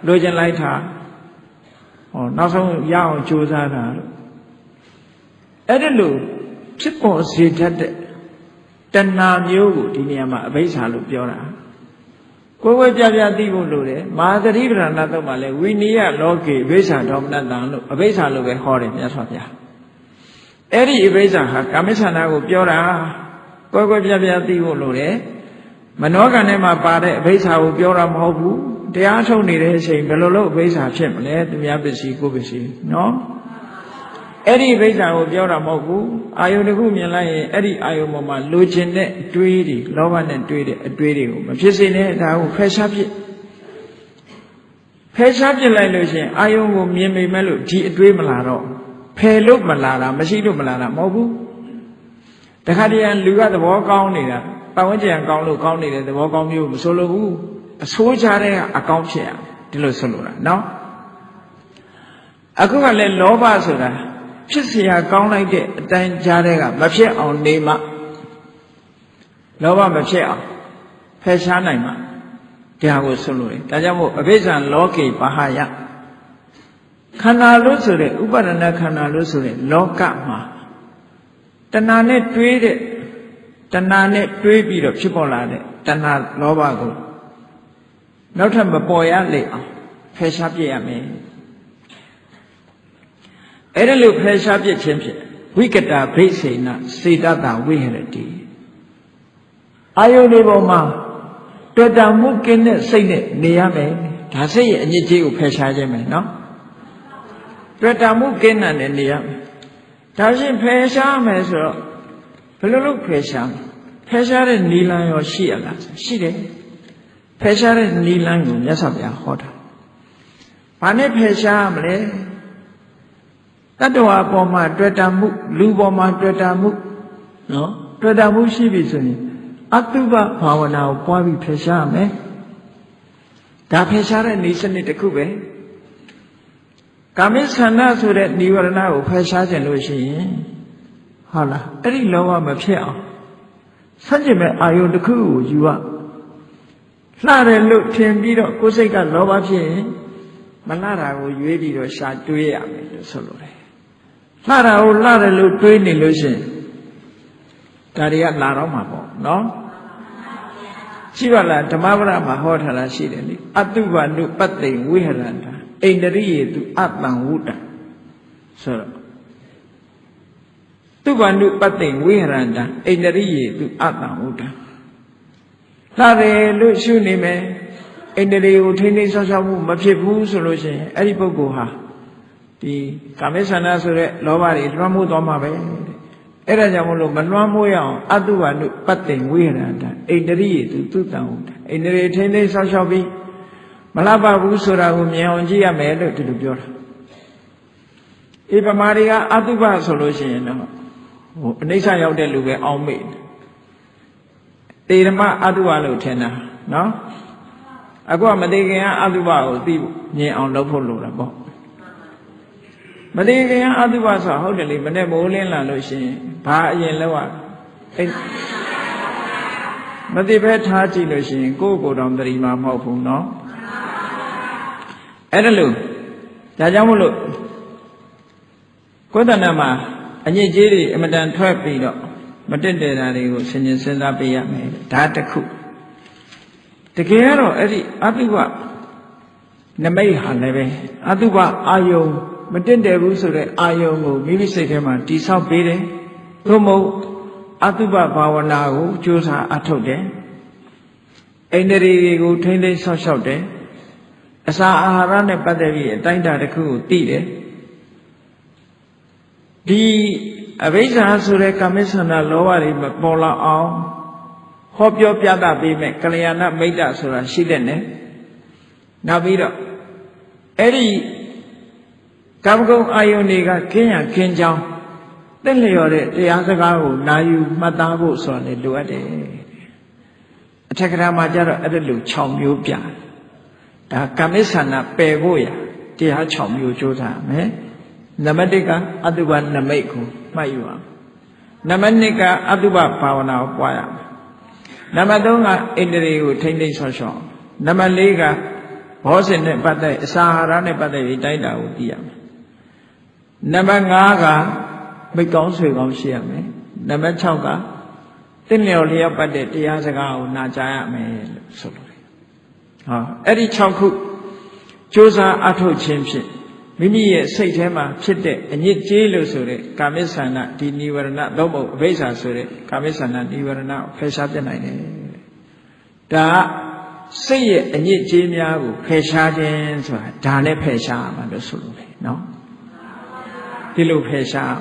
လူကျင်လိုက်တာဟောနောက်ဆုံးရအောင်ကြိုးစားတာလို့အဲ့ဒါလို့ဖြစ်ပေါ်စေတတ်တဲ့တဏှာမျိုးကိုဒီနေရာမှာအဘိဓါလို့ပြောတာကိုယ်ဝဲပြပြသိဖို့လိုတယ်မဟာသတိပဋ္ဌာန်သုံးမှာလဲဝိနည်းလောကေအဘိဓါဒေါမနတံလို့အဘိဓါလို့ပဲဟောတယ်မြတ်စွာဘုရားအဲ့ဒီအဘိဓါဟာကာမိသနာကိုပြောတာကိုယ်ပြပြသိဖို့လိုတယ်မနောကံထဲမှာပါတဲ့အဘိဓါကိုပြောတာမဟုတ်ဘူးတရားထုတ်နေတဲ့အချိန်ဘယ်လိုလုပ်အဘိဓါဖြစ်မလဲသူများပစ္စည်းကိုယ်ပစ္စည်းနော်အဲ့ဒီအဘိဓါကိုပြောတာမဟုတ်ဘူးအာယုန်တစ်ခုမြင်လိုက်ရင်အဲ့ဒီအာယုန်ပေါ်မှာလိုချင်တဲ့အတွေးတွေလောဘနဲ့တွေးတဲ့အတွေးတွေကိုမဖြစ်စေနဲ့ဒါကိုဖယ်ရှားပစ်လိုက်လို့ရှိရင်အာယုန်ကိုမြင်မိမဲ့လို့ဒီအတွေးမလာတော့ဖယ်လို့မလာတာမရှိလို့မလာတာမဟုတ်ဘူးတခါတည်းလူကသဘောကောင်းနေတာပတ်ဝန်းကျင်ကောင်းလို့ကောင်းနေတဲ့သဘောကောင်းမျိုးမဆိုလိုဘူးအဆိုးချတဲ့ကအကောင်းဖြစ်ရဒီလိုဆိုလိုတာနော်အခုကလည်းလောဘဆိုတာဖြစ်เสียကောင်းလိုက်တဲ့အတိုင်းကြားတဲ့ကမဖြစ်အောင်နေမှလောဘမဖြစ်အောင်ဖယ်ရှားနိုင်မှတရားကိုဆိုလို့ဒါကြောင့်မို့အဘိဓမ္မာလောကေပါဟယခန္ဓာလို့ဆိုတဲ့ဥပါဒณะခန္ဓာလို့ဆိုတဲ့လောကမှာတဏှာနဲ့တွေးတဲ့တဏှာနဲ့တွေးပြီးတော့ဖြစ်ပေါ်လာတဲ့တဏှာလောဘကိုနောက်ထပ်မပေါ်ရလေအောင်ဖယ်ရှားပြရမယ်အဲ့ဒါလို့ဖယ်ရှားပြခြင်းဖြင့်ဝိကတာဘိစေနစေတတဝိဟရတိအာယုန်ဒီပေါ်မှာတွေ့တာမှုကင်းတဲ့စိတ်နဲ့နေရမယ်ဒါစိတ်ရဲ့အညစ်အကြေးကိုဖယ်ရှားခြင်းပဲနော်တွေ့တာမှုကင်းတဲ့နေရမယ်ဒါရှင်းဖယ်ရှားမယ်ဆိုတော့ဘယ်လိုလုပ်ဖယ်ရှားဖယ်ရှားတဲ့နီလန်းရောရှိရလားရှိတယ်ဖယ်ရှားတဲ့နီလန်းကိုမြတ်စွာဘုရားဟောတာဘာနဲ့ဖယ်ရှားမလဲတတ္တဝါပေါ်မှာတွေ့တာမှုလူပေါ်မှာတွေ့တာမှုနော်တွေ့တာမှုရှိပြီဆိုရင်အတုပဘာဝနာကိုပွားပြီးဖယ်ရှားမယ်ဒါဖယ်ရှားတဲ့နည်းစနစ်တစ်ခုပဲကာမိသန္ဓဆိုတဲ့និဝရဏကိုဖယ်ရှားခြင်းလို့ရှိရင်ဟုတ်လားအဲ့ဒီလောဘမဖြစ်အောင်ဆန့်ကျင်မဲ့အာယုန်တစ်ခုကိုယူရလှတယ်လို့ထင်ပြီးတော့ကိုယ်စိတ်ကလောဘဖြစ်ရင်မလှတာကိုရွေးပြီးတော့ရှာတွေးရမယ်လို့ဆိုလိုတယ်လှတာကိုလှတယ်လို့တွေးနေလို့ရှိရင်ဒါတွေကလာတော့မှာပေါ့နော်ရှိပါလားဓမ္မပဒမှာဟောထားတာရှိတယ်လေအတုပနုပတ္တိဝိဟရန္တာဣန္ဒရိယေတုအတံဝုတ္တဆိုတော့တုပနုပတ္တိဝိဟရန္တာဣန္ဒရိယေတုအတံဝုတ္တလှတယ်လို့ရှုနေမယ်ဣန္ဒြေကိုထိမ့်သိမ်းဆောက်ရှောက်မှုမဖြစ်ဘူးဆိုလို့ရှိရင်အဲ့ဒီပုဂ္ဂိုလ်ဟာဒီကာမိသန္ဓဆိုတဲ့လောဘတွေလွှမ်းမိုးသွားမှာပဲအဲ့ဒါကြောင့်မလို့မလွှမ်းမိုးရအောင်အတုဝနုပတ္တိဝိဟရန္တာဣန္ဒြိယေတုသုတံဝုတ္တဣန္ဒြေထိမ့်သိမ်းဆောက်ရှောက်ပြီးမလှပဘူးဆိုတာကိုမြင်အောင်ကြည့်ရမယ်လို့ဒီလိုပြောတာဒီပမာတွေကအတုပဆိုလို့ရှိရင်တော့ဟိုအနိစ္စရောက်တဲ့လူပဲအောင်းမေ့တေဓမ္မအတုပလို့ထင်တာနော်အခုကမသိခင်ကအတုပကိုသိမြင်အောင်လုပ်ဖို့လိုတာပေါ့မသိခင်ကအတုပဆိုဟုတ်တယ်လေမနဲ့မိုးလင်းလာလို့ရှိရင်ဘာအရင်လောက်ရမသိပဲထားကြည့်လို့ရှိရင်ကိုယ့်ကိုယ်တော်သတိမှမဟုတ်ဘူးနော်အဲ့ဒါလို့ဒါကြောင့်မို့လို့ကိုယ်တဏ္ဍမှာအညစ်အကြေးတွေအမတန်ထွက်ပြီးတော့မတက်တဲ့တာတွေကိုဆင်ခြင်စဉ်းစားပေးရမယ်ဒါတစ်ခုတကယ်ကတော့အဲ့ဒီအတုပနမိတ်ဟာလည်းပဲအတုပအာယုံမတင့်တယ်ဘူးဆိုတဲ့အာယုံကိုမိမိစိတ်ထဲမှာတိဆောက်ပေးတယ်သို့မဟုတ် အတုပဘာဝနာကိုကြိုးစားအထုတ်တယ်အိန္ဒြေတွေကိုထိမ့်သိမ်းဆောက်ရှောက်တယ်အစာအာဟာရနဲ့ပတ်သက်ပြီးအတိုင်းအတာတစ်ခုကိုသိတယ်ဒီအဘိဇ္ဇာဆိုတဲ့ကာမိစ္ဆန္ဒလောဘတွေမပေါ်လာအောင်ဟောပြောပြသပေးမဲ့ကလျာဏမိတ်တဆိုတာရှိတဲ့နဲ့နောက်ပြီးတော့အဲ့ဒီကာမဂုဏ်အာယုန်တွေကခင်းရခင်းကြောင်းသိလျော်တဲ့တရားစကားကိုနာယူမှတ်သားဖို့ဆိုတာလေလိုအပ်တယ်အထက်ကရာမှာကျတော့အဲ့ဒါလို6မျိုးပြဒါကာမိစ္ဆန္ဒပယ်ဖို့ရတရား6မျိုးကြိုးစားမယ်နံပါတ်1ကအတုပနမိတ်ကိုမှတ်ယူအောင်နံပါတ်2ကအတုပဘာဝနာကိုပွားရမယ်နံပါတ်3ကအိန္ဒြေကိုထိမ့်သိမ့်ဆော့ရှော့နံပါတ်4ကဘောဇဉ်နဲ့ပတ်သက်အစာအာဟာရနဲ့ပတ်သက်ပြီးတိုက်တာကိုသိရမယ်နံပါတ်5ကမိတ်ကောင်းဆွေကောင်းရှိရမယ်နံပါတ်6ကသင်လျော်လျောက်ပတ်တဲ့တရားစကားကိုနာကြားရမယ်လို့ဆိုလိုတယ်ဟောအဲ့ဒီ6ခုကြိုးစားအထုတ်ခြင်းဖြင့်မိမိရဲ့စိတ်ထဲမှာဖြစ်တဲ့အညစ်အကြေးလို့ဆိုတဲ့ကာမိစ္ဆန္ဒဒီနိဝရဏသုံးပုံအဘိဇ္ဇာဆိုတဲ့ကာမိစ္ဆန္ဒနိဝရဏကိုဖယ်ရှားပြနိုင်တယ်ဒါစိတ်ရဲ့အညစ်အကြေးများကိုဖယ်ရှားခြင်းဆိုတာဒါနဲ့ဖယ်ရှားရမှာလို့ဆိုလိုတယ်နော်ဒီလိုဖယ်ရှား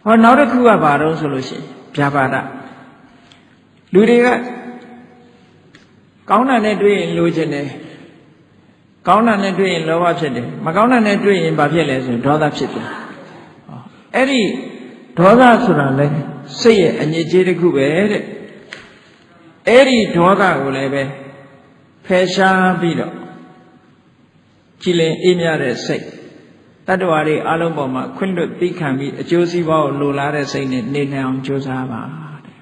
ဟောနောက်တစ်ခုကဘာတော့ဆိုလို့ရှိရင်ဗျာပါဒလူတွေကကောင်းတာနဲ့တွေ့ရင်လိုချင်တယ်ကောင်းတာနဲ့တွေ့ရင်လောဘဖြစ်တယ်မကောင်းတာနဲ့တွေ့ရင်ဘာဖြစ်လဲဆိုရင်ဒေါသဖြစ်တယ်အဲ့ဒီဒေါသဆိုတာလဲစိတ်ရဲ့အညစ်အကြေးတစ်ခုပဲတဲ့အဲ့ဒီဒေါသကိုလည်းပဲဖယ်ရှားပြီးတော့ကြည်လင်အေးမြတဲ့စိတ်တတ္တဝါတွေအလုံးပေါ်မှာခွင့်လွှတ်သိခံပြီးအကျိုးစီးပွားကိုလိုလားတဲ့စိတ်နဲ့နေနိုင်အောင်ကြိုးစားပါတဲ့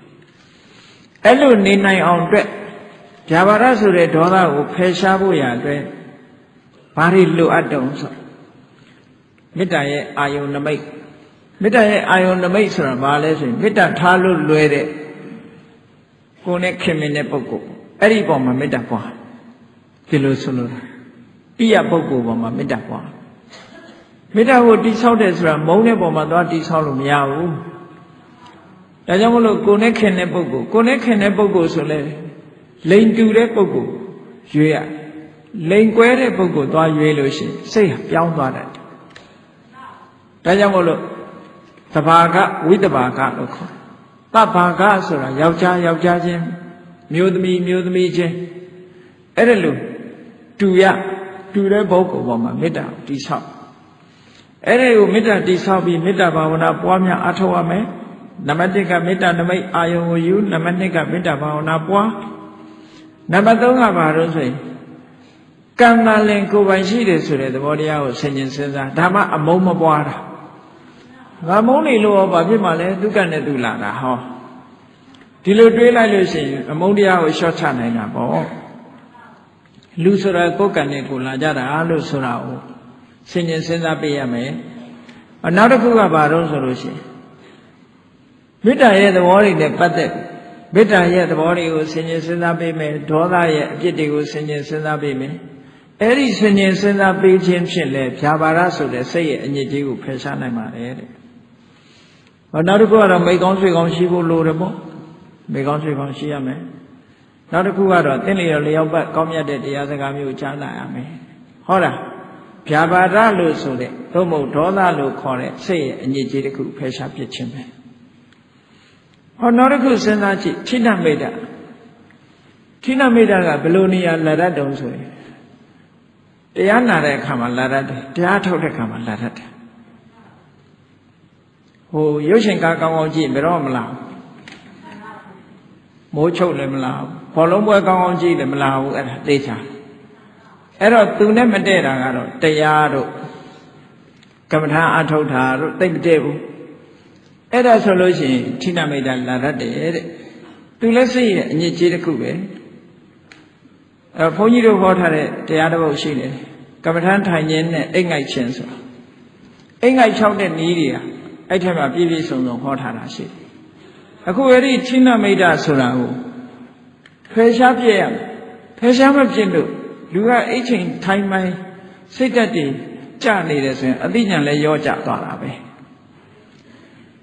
အဲ့လိုနေနိုင်အောင်အတွက်ဗျာပါဒဆိုတဲ့ဒေါသကိုဖယ်ရှားဖို့ရအတွက်ဘာတွေလိုအပ်တုံးဆိုမေတ္တာရဲ့အာယုန်နမိတ်မေတ္တာရဲ့အာယုန်နမိတ်ဆိုတာဘာလဲဆိုရင်မေတ္တာထားလို့လွယ်တဲ့ကိုယ်နဲ့ခင်မင်တဲ့ပုဂ္ဂိုလ်အဲ့ဒီပေါ်မှာမေတ္တာပွားဒီလိုဆိုလို့ပိယပုဂ္ဂိုလ်ပေါ်မှာမေတ္တာပွားမေတ္တာကိုတိဆောက်တယ်ဆိုတာမုန်းတဲ့ပေါ်မှာသွားတိဆောက်လို့မရဘူးဒါကြောင့်မလို့ကိုယ်နဲ့ခင်တဲ့ပုဂ္ဂိုလ်ကိုယ်နဲ့ခင်တဲ့ပုဂ္ဂိုလ်ဆိုလဲလိန်တူတဲ့ပုဂ္ဂိုလ်ရွေးရလိန်ကွဲတဲ့ပုဂ္ဂိုလ်သွားရွေးလို့ရှိရင်စိတ်ဟာပြောင်းသွားတတ်တယ်ဒါကြောင့်မို့လို့တဘာကဝိတဘာကလို့ခေါ်တဘာကဆိုတာယောက်ျားယောက်ျားချင်းမျိုးသမီးမျိုးသမီးချင်းအဲ့ဒါလို့တူတဲ့ပုဂ္ဂိုလ်ပေါ်မှာမေတ္တာကိုတည်ဆောက်အဲ့ဒါကိုမေတ္တာတည်ဆောက်ပြီးမေတ္တာဘာဝနာပွားများအားထုတ်ရမယ်နံပါတ်1ကမေတ္တာနမိတ်အာယုံကိုယူနံပါတ်2ကမေတ္တာဘာဝနာပွားနံပါတ်3ကဘာလို့ဆိုရင်ကံနာလင်ကိုယ်ပိုင်ရှိတယ်ဆိုတဲ့သဘောတရားကိုဆင်ခြင်စဉ်းစားဒါမှအမုန်းမပွားတာငါမုန်းနေလို့ဘာဖြစ်မှလဲသူကနဲ့သူလာတာဟောဒီလိုတွေးလိုက်လို့ရှိရင်အမုန်းတရားကိုရှော့ချနိုင်တာပေါ့လူဆိုတာကိုယ်ကံနဲ့ကိုလာကြတာလို့ဆိုတာကိုဆင်ခြင်စဉ်းစားပေးရမယ်နောက်တစ်ခုကဘာတော့ဆိုလို့ရှိရင်မေတ္တာရဲ့သဘောတွေနဲ့ပတ်သက်မေတ္တာရဲ့သဘောတွေကိုဆင်ခြင်စဉ်းစားပေးမယ်ဒေါသရဲ့အပြစ်တွေကိုဆင်ခြင်စဉ်းစားပေးမယ်အဲ့ဒီဆင်ခြင်စဉ်းစားပေးခြင်းဖြင့်လဲဗျာပါဒဆိုတဲ့စိတ်ရဲ့အညစ်အကြေးကိုဖယ်ရှားနိုင်ပါတယ်တဲ့နောက်တစ်ခုကတော့မိတ်ကောင်းဆွေကောင်းရှိဖို့လိုတယ်ပေါ့မိတ်ကောင်းဆွေကောင်းရှိရမယ်နောက်တစ်ခုကတော့သင်လျော်လျောက်ပတ်ကောင်းမြတ်တဲ့တရားစကားမျိုးကြားနာရမယ်ဟုတ်လားဗျာပါဒလို့ဆိုတဲ့သို့မဟုတ်ဒေါသလို့ခေါ်တဲ့စိတ်ရဲ့အညစ်အကြေးတစ်ခုဖယ်ရှားပစ်ခြင်းပဲဟောနောက်တစ်ခုစဉ်းစားကြည့်ဌိနမိတ်တာဌိနမိတ်တာကဘယ်လိုနေရာလာတတ်တုံးဆိုရင်တရားနာတဲ့အခါမှာလာတတ်တယ်တရားထုတ်တဲ့အခါမှာလာတတ်တယ်ဟိုရုပ်ရှင်ကားကောင်းကောင်းကြည့်ဘယ်တော့မလားမိုးချုပ်လည်းမလားဘောလုံးပွဲကောင်းကောင်းကြည့်လည်းမလားဘူးအဲ့ဒါသိချာအဲ့တော့သူနဲ့မတည့်တာကတော့တရားတို့ကမ္မထာအထုတ်တာတို့သိမတည့်ဘူးအဲ့ဒါဆိုလို့ရှိရင်ဌိနမိတ်တာလာတတ်တယ်တဲ့သူလည်းစိတ်ရဲ့အညစ်အကြေးတစ်ခုပဲဘုန်းကြီးတို့ဟောထားတဲ့တရားတစ်ပုဒ်ရှိတယ်ကမ္မထာထိုင်ခြင်းနဲ့အိတ်ငိုက်ခြင်းဆိုတာအိတ်ငိုက်၆တဲ့နည်းတွေကအဲ့ထက်မှပြည့်ပြည့်စုံစုံဟောထားတာရှိတယ်အခုအဲ့ဒီဌိနမိတ်တာဆိုတာကိုဖယ်ရှားပြည့်ရမယ်ဖယ်ရှားမပြည့်လို့လူကအိတ်ချိန်ထိုင်မှန်စိတ်ဓာတ်တွေကျနေတယ်ဆိုရင်အသိဉာဏ်လည်းရောကျသွားတာပဲ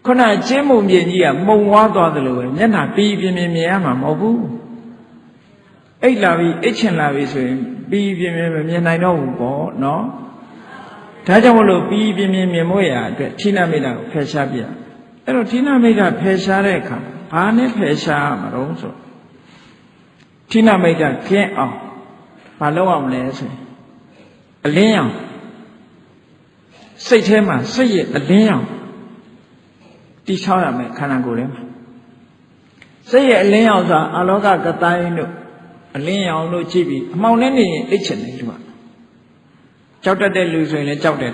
ခုနကျင်းမုံမြင်ကြီးကမှုံဝါသွားတယ်လို့ပဲမျက်နှာပြီးပြင်းပြင်းမြင်ရမှာမဟုတ်ဘူးအိတ်လာပြီးအိတ်ချင်လာပြီးဆိုရင်ပြီးပြင်းပြင်းမမြင်နိုင်တော့ဘူးပေါ့နော်ဒါကြောင့်မလို့ပြီးပြင်းပြင်းမြင်မို့ရအတွက်ဌိနမိတ်တာကိုဖယ်ရှားပြအဲ့တော့ဌိနမိတ်တာဖယ်ရှားတဲ့အခါဘာနဲ့ဖယ်ရှားမှာတော့ဆိုဌိနမိတ်တာကျင်းအောင်ဘာလုပ်အောင်လဲဆိုရင်အလင်းအောင်စိတ်ထဲမှာစိတ်ရဲ့အလင်းအောင်တိချောရမယ်ခန္ဓာကိုယ်ထဲမှာစိတ်ရဲ့အလင်းအောင်ဆိုတာအာလောကကတိုင်းတို့အလင်းအောင်တို့ကြည့်ပြီးအမှောင်နဲ့နေရင်အိတ်ချင်တယ်လူကကြောက်တတ်တဲ့လူဆိုရင်လည်းကြောက်တယ်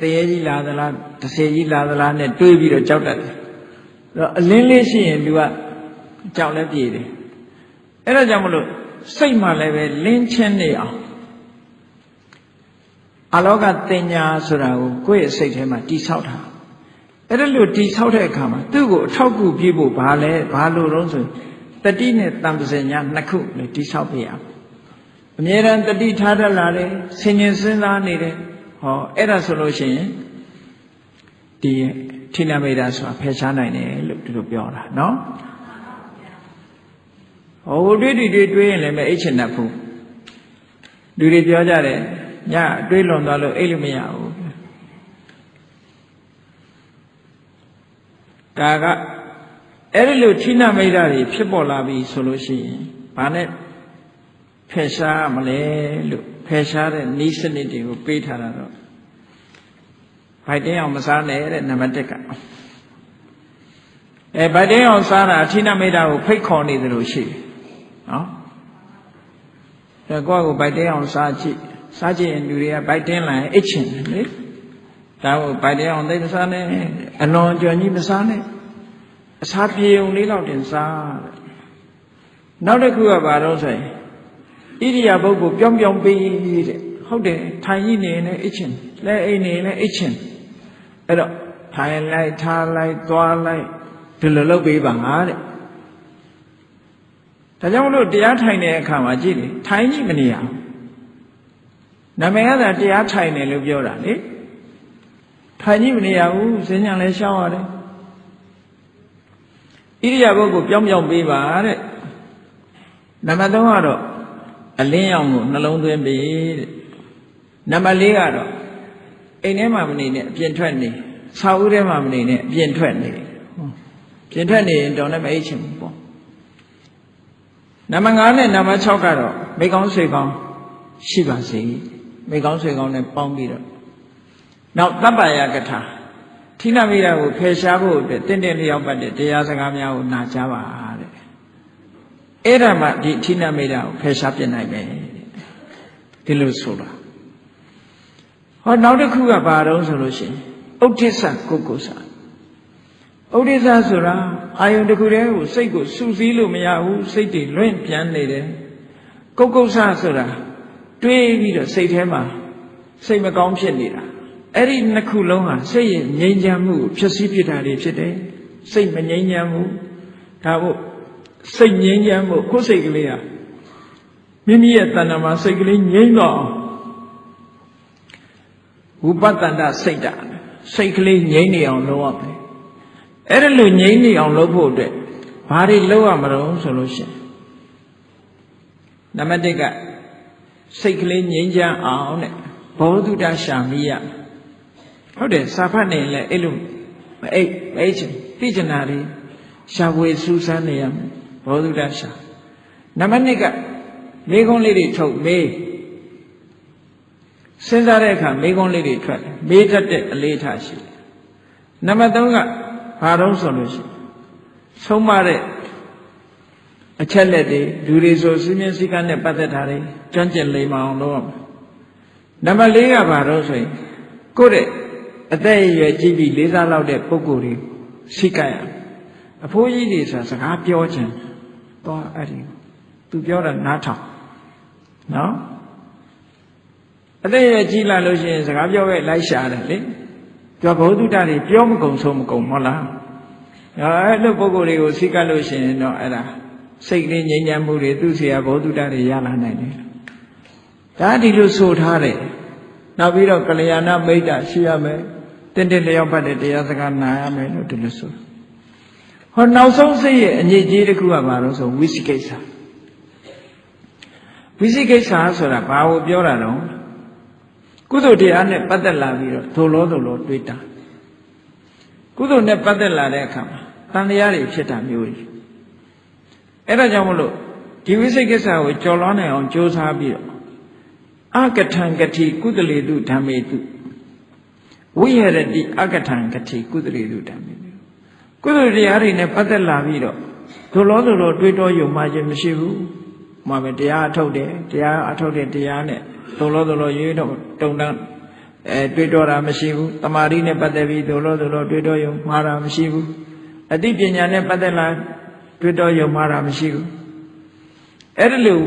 တရေကြီးလာသလားတဆေကြီးလာသလားနဲ့တွေးပြီးတော့ကြောက်တတ်တယ်အလင်းလေးရှိရင်လူကကြောက်လည်းပြေးတယ်အဲ့ဒါကြောင့်မလို့စိတ်မှလည်းပဲလင်းချင်းနေအောင်အာလောကတင်ညာဆိုတာကိုကိုယ့်ရဲ့စိတ်ထဲမှာတိဆောက်တာအဲ့ဒါလို့တိဆောက်တဲ့အခါမှာသူ့ကိုအထောက်အကူပြုဖို့ဘာလဲဘာလို့တော့ဆိုတတိနဲ့တံပစညာနှစ်ခုလည်းတိဆောက်ပြရအောင်အမြဲတမ်းတတိထားတတ်လာတယ်ဆင်ញင်စဉ်းစားနေတယ်ဟောအဲ့ဒါဆိုလို့ရှိရင်ဒီဌိနမိတ်တာဆိုတာဖယ်ရှားနိုင်တယ်လို့သူတို့ပြောတာနော်ဟိုတွေးရင်လည်းမအိတ်ချင်တတ်ဘူးလူတွေပြောကြတယ်ညတွေးလွန်သွားလို့အိတ်လို့မရဘူးဒါကအဲ့ဒီလိုဌိနမိတ်တာတွေဖြစ်ပေါ်လာပြီဆိုလို့ရှိရင်ဘာနဲ့ဖယ်ရှားမလဲလို့ဖယ်ရှားတဲ့နည်းစနစ်တွေကိုပေးထားတာတော့ဗိုက်တင်းအောင်မစားနဲ့တဲ့နံပါတ်1ကဗိုက်တင်းအောင်စားတာဌိနမိတ်တာကိုဖိတ်ခေါ်နေတယ်လို့ရှိတယ်နော်ဒါကိုယ့်ကိုဗိုက်တင်းအောင်စားကြည့်ရင်လူတွေကဗိုက်တင်းလာရင်အိတ်ချင်တယ်လေဒါကိုဗိုက်တင်းအောင်သိမစားနဲ့အလွန်ကြော်ကြီးမစားနဲ့အစာပြေုံလေးတော့တင်စားတဲ့နောက်တစ်ခုကဘာလို့ဆိုရင်ဣရိယာပုဂ္ဂိုလ်ပြောင်းပေးတဲ့ဟုတ်တယ်ထိုင်ကြီးနေနေအိတ်ချင်လဲအိတ်နေလဲအိတ်ချင်အဲ့တော့ထိုင်လိုက်ထားလိုက်သွားလိုက်ဒီလိုလုပ်ပေးပါငါတဲ့ဒါကြောင့်မလို့တရားထိုင်တဲ့အခါမှာကြည့်လေထိုင်ကြီးမနေရဘူးနာမည်ကသာတရားထိုင်တယ်လို့ပြောတာလေထိုင်ကြီးမနေရဘူးစဉ္ညာလည်းရှောက်ရတယ်ဣရိယာပုဂ္ဂိုလ်ပြောင်းပေးပါတဲ့နံပါတ်3ကတော့အလင်းရောင်ကိုနှလုံးသွင်းပြီတဲ့နံပါတ်4ကတော့အိမ်ထဲမှာမနေနဲ့အပြင်ထွက်နေဆောက်ဦးထဲမှာမနေနဲ့အပြင်ထွက်နေပြင်ထွက်နေရင်တော့လည်းမအိတ်ချင်ဘူးပေါ့နံပါတ်5နဲ့နံပါတ်6ကတော့မိကောင်းဆွေကောင်းရှိပါစေမိကောင်းဆွေကောင်းနဲ့ပေါင်းပြီးတော့နောက်တပ္ပယကထာဌိနမိတ်တာကိုဖယ်ရှားဖို့အတွက်တင့်လျောက်ပတ်တဲ့တရားစကားများကိုနာကြားပါတဲ့အဲ့ဒါမှဒီဌိနမိတ်တာကိုဖယ်ရှားပြနိုင်မယ်ဒီလိုဆိုတာဟောနောက်တစ်ခုကဘာတော့ဆိုလို့ရှိရင်ဥဒိစ္စကုက္ကုစဥဒိစ္စဆိုတာအာယုန်တစ်ခုတည်းကိုစိတ်ကိုစူးစီးလို့မရဘူးစိတ်တွေလွင့်ပြန်နေတယ်ကုက္ကုစဆိုတာတွေးပြီးတော့စိတ်ထဲမှာစိတ်မကောင်းဖြစ်နေတာအဲ့ဒီနှစ်ခုလုံးဟာစိတ်ရဲ့ငြိမ်းချမ်းမှုကိုဖြစ်စည်းဖြစ်တာတွေဖြစ်တယ်စိတ်မငြိမ်းချမ်းဘူးဒါမို့စိတ်ငြိမ်းချမ်းမှုကိုယ်စိတ်ကလေးဟာမိမိရဲ့တဏ္ဍာမှာစိတ်ကလေးငြိမ်းတော့ဝိပဿနာစိတ်ဓာတ်စိတ်ကလေးငြိမ်းနေအောင်လုပ်ရမယ်အဲ့ဒါလိုငြိမ်းနေအောင်လုပ်ဖို့အတွက်ဘာတွေလုပ်ရမလို့ဆိုလို့ရှိရင်နံပါတ်1ကစိတ်ကလေးငြိမ်းချမ်းအောင်တဲ့ဘောဓုတရှာမိရဟုတ်တယ်စာဖတ်နေလဲအဲ့လိုမအိတ်ချင်ပြည့်ချင်တာတွေရှာဖွေစူးစမ်းနေရမယ်ဘောဓုတရှာနံပါတ်2ကမိကုံးလေးတွေထုတ်မေးစဉ်းစားတဲ့အခါမိကုံးလေးတွေထွက်တယ်မေးတတ်တဲ့အလေးထားရှိတယ်နံပါတ်3ကဘာတော့ဆိုလို့ရှိရင်ဆုံးမတဲ့အချက်လက်တွေလူတွေဆိုစည်းမျဉ်းစည်းကမ်းနဲ့ပတ်သက်တာတွေကျွမ်းကျင်လိမ္မာအောင်လုပ်ရမယ်နံပါတ်4ကဘာတော့ဆိုရင်ကိုယ့်တဲ့အသက်အရွယ်ကြီးပြီးလေးစားလောက်တဲ့ပုဂ္ဂိုလ်တွေစိတ်ကရအဖိုးကြီးတွေဆိုတာစကားပြောခြင်းတော့အဲ့ဒီသူပြောတာနားထောင်နော်အသက်အရွယ်ကြီးလာလို့ရှိရင်စကားပြောပဲလိုက်ရှာတယ်လေပြောဘုဒ္ဓတာတွေပြောမကုန်ဆုံးမကုန်ဟုတ်လားအဲ့လိုပုဂ္ဂိုလ်တွေကိုစိတ်ကလို့ရှိရင်တော့အဲ့ဒါစိတ်ကလေးငြိမ်းချမ်းမှုတွေသူ့ဆရာဘုဒ္ဓတာတွေရလာနိုင်တယ်ဒါဒီလိုဆိုထားတယ်နောက်ပြီးတော့ကလျာဏမိတ်တာရှိရမယ် တင်းတင်းလျောက်ပတ်တဲ့တရားစကားနာရမယ်လို့ဒီလိုဆိုဟောနောက်ဆုံးစိတ်ရဲ့အညစ်အကြေးတစ်ခုကဘာလို့ဆိုဝိသိကိစ္စဝိသိကိစ္စဆိုတာဘာကိုပြောတာတော့ကုသိုလ်တရားနဲ့ပတ်သက်လာပြီးတော့ဒုလောတွေးတာကုသိုလ်နဲ့ပတ်သက်လာတဲ့အခါမှာတန်တရားတွေဖြစ်တာမျိုးကြီးအဲ့ဒါကြောင့်မလို့ဒီဝိသိကိစ္စကိုကြော်လွှားနိုင်အောင်ကြိုးစားပြီးတော့အကထံကတိကုသလေတုဓမ္မေတုဝိဟရတိအကထံကတိကုသလေတုဓမ္မေတုကုသိုလ်တရားတွေနဲ့ပတ်သက်လာပြီးတော့ဒုလောတွေးတောယုံမှခြင်းမရှိဘူးမှာပဲတရားအထုတ်တယ်တရားအထုတ်တဲ့တရားနဲ့ဒုလောရွေးတော့တုံတန်းတွေးတောတာမရှိဘူးတမာရီနဲ့ပတ်သက်ပြီးဒုလောတွေးတောယုံမှားတာမရှိဘူးအသိပညာနဲ့ပတ်သက်လာတွေးတောယုံမှားတာမရှိဘူးအဲ့ဒါလို့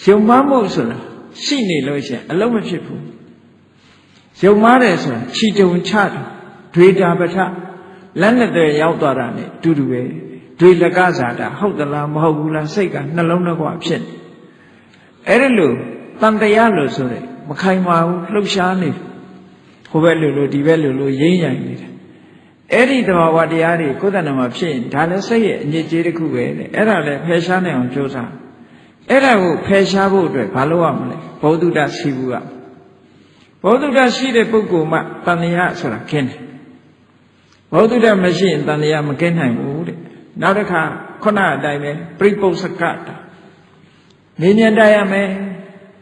ယုံမှားမှုဆိုတာရှိနေလို့ရှိရင်အလုံးမဖြစ်ဘူးယုံမှားတယ်ဆိုတာခြိတုံချတယ်တွေးတာပထလက်နဲ့တည်းရောက်သွားတာနဲ့တူတူပဲတွေးလကစားတာဟုတ်သလားမဟုတ်ဘူးလားစိတ်ကနှလုံးတစ်ခွဖြစ်အဲ့ဒါလို့တန်တရားလို့ဆိုတဲ့မခိုင်ပါဘူးလှုပ်ရှားနေဟိုဘက်လို့ဒီဘက်လို့ရင်းရိုင်နေတယ်အဲ့ဒီသဘာဝတရားတွေကိုယ်တဏ္ဍာမှာဖြစ်ရင်ဒါလည်းစိတ်ရဲ့အညစ်အကြေးတစ်ခုပဲတဲ့အဲ့ဒါလည်းဖယ်ရှားနိုင်အောင်ကြိုးစားအဲ့ဒါကိုဖယ်ရှားဖို့အတွက်ဘာလုပ်ရမလဲဘောဓုတရှိဘူးကဘောဓုတရှိတဲ့ပုဂ္ဂိုလ်မှတဏှာဆိုတာခင်းတယ်ဘောဓုတမရှိရင်တဏှာမကင်းနိုင်ဘူးတဲ့နောက်တစ်ခါခုနအတိုင်းပဲပြိပု္ပ္ပစကတာနေညံတရမယ်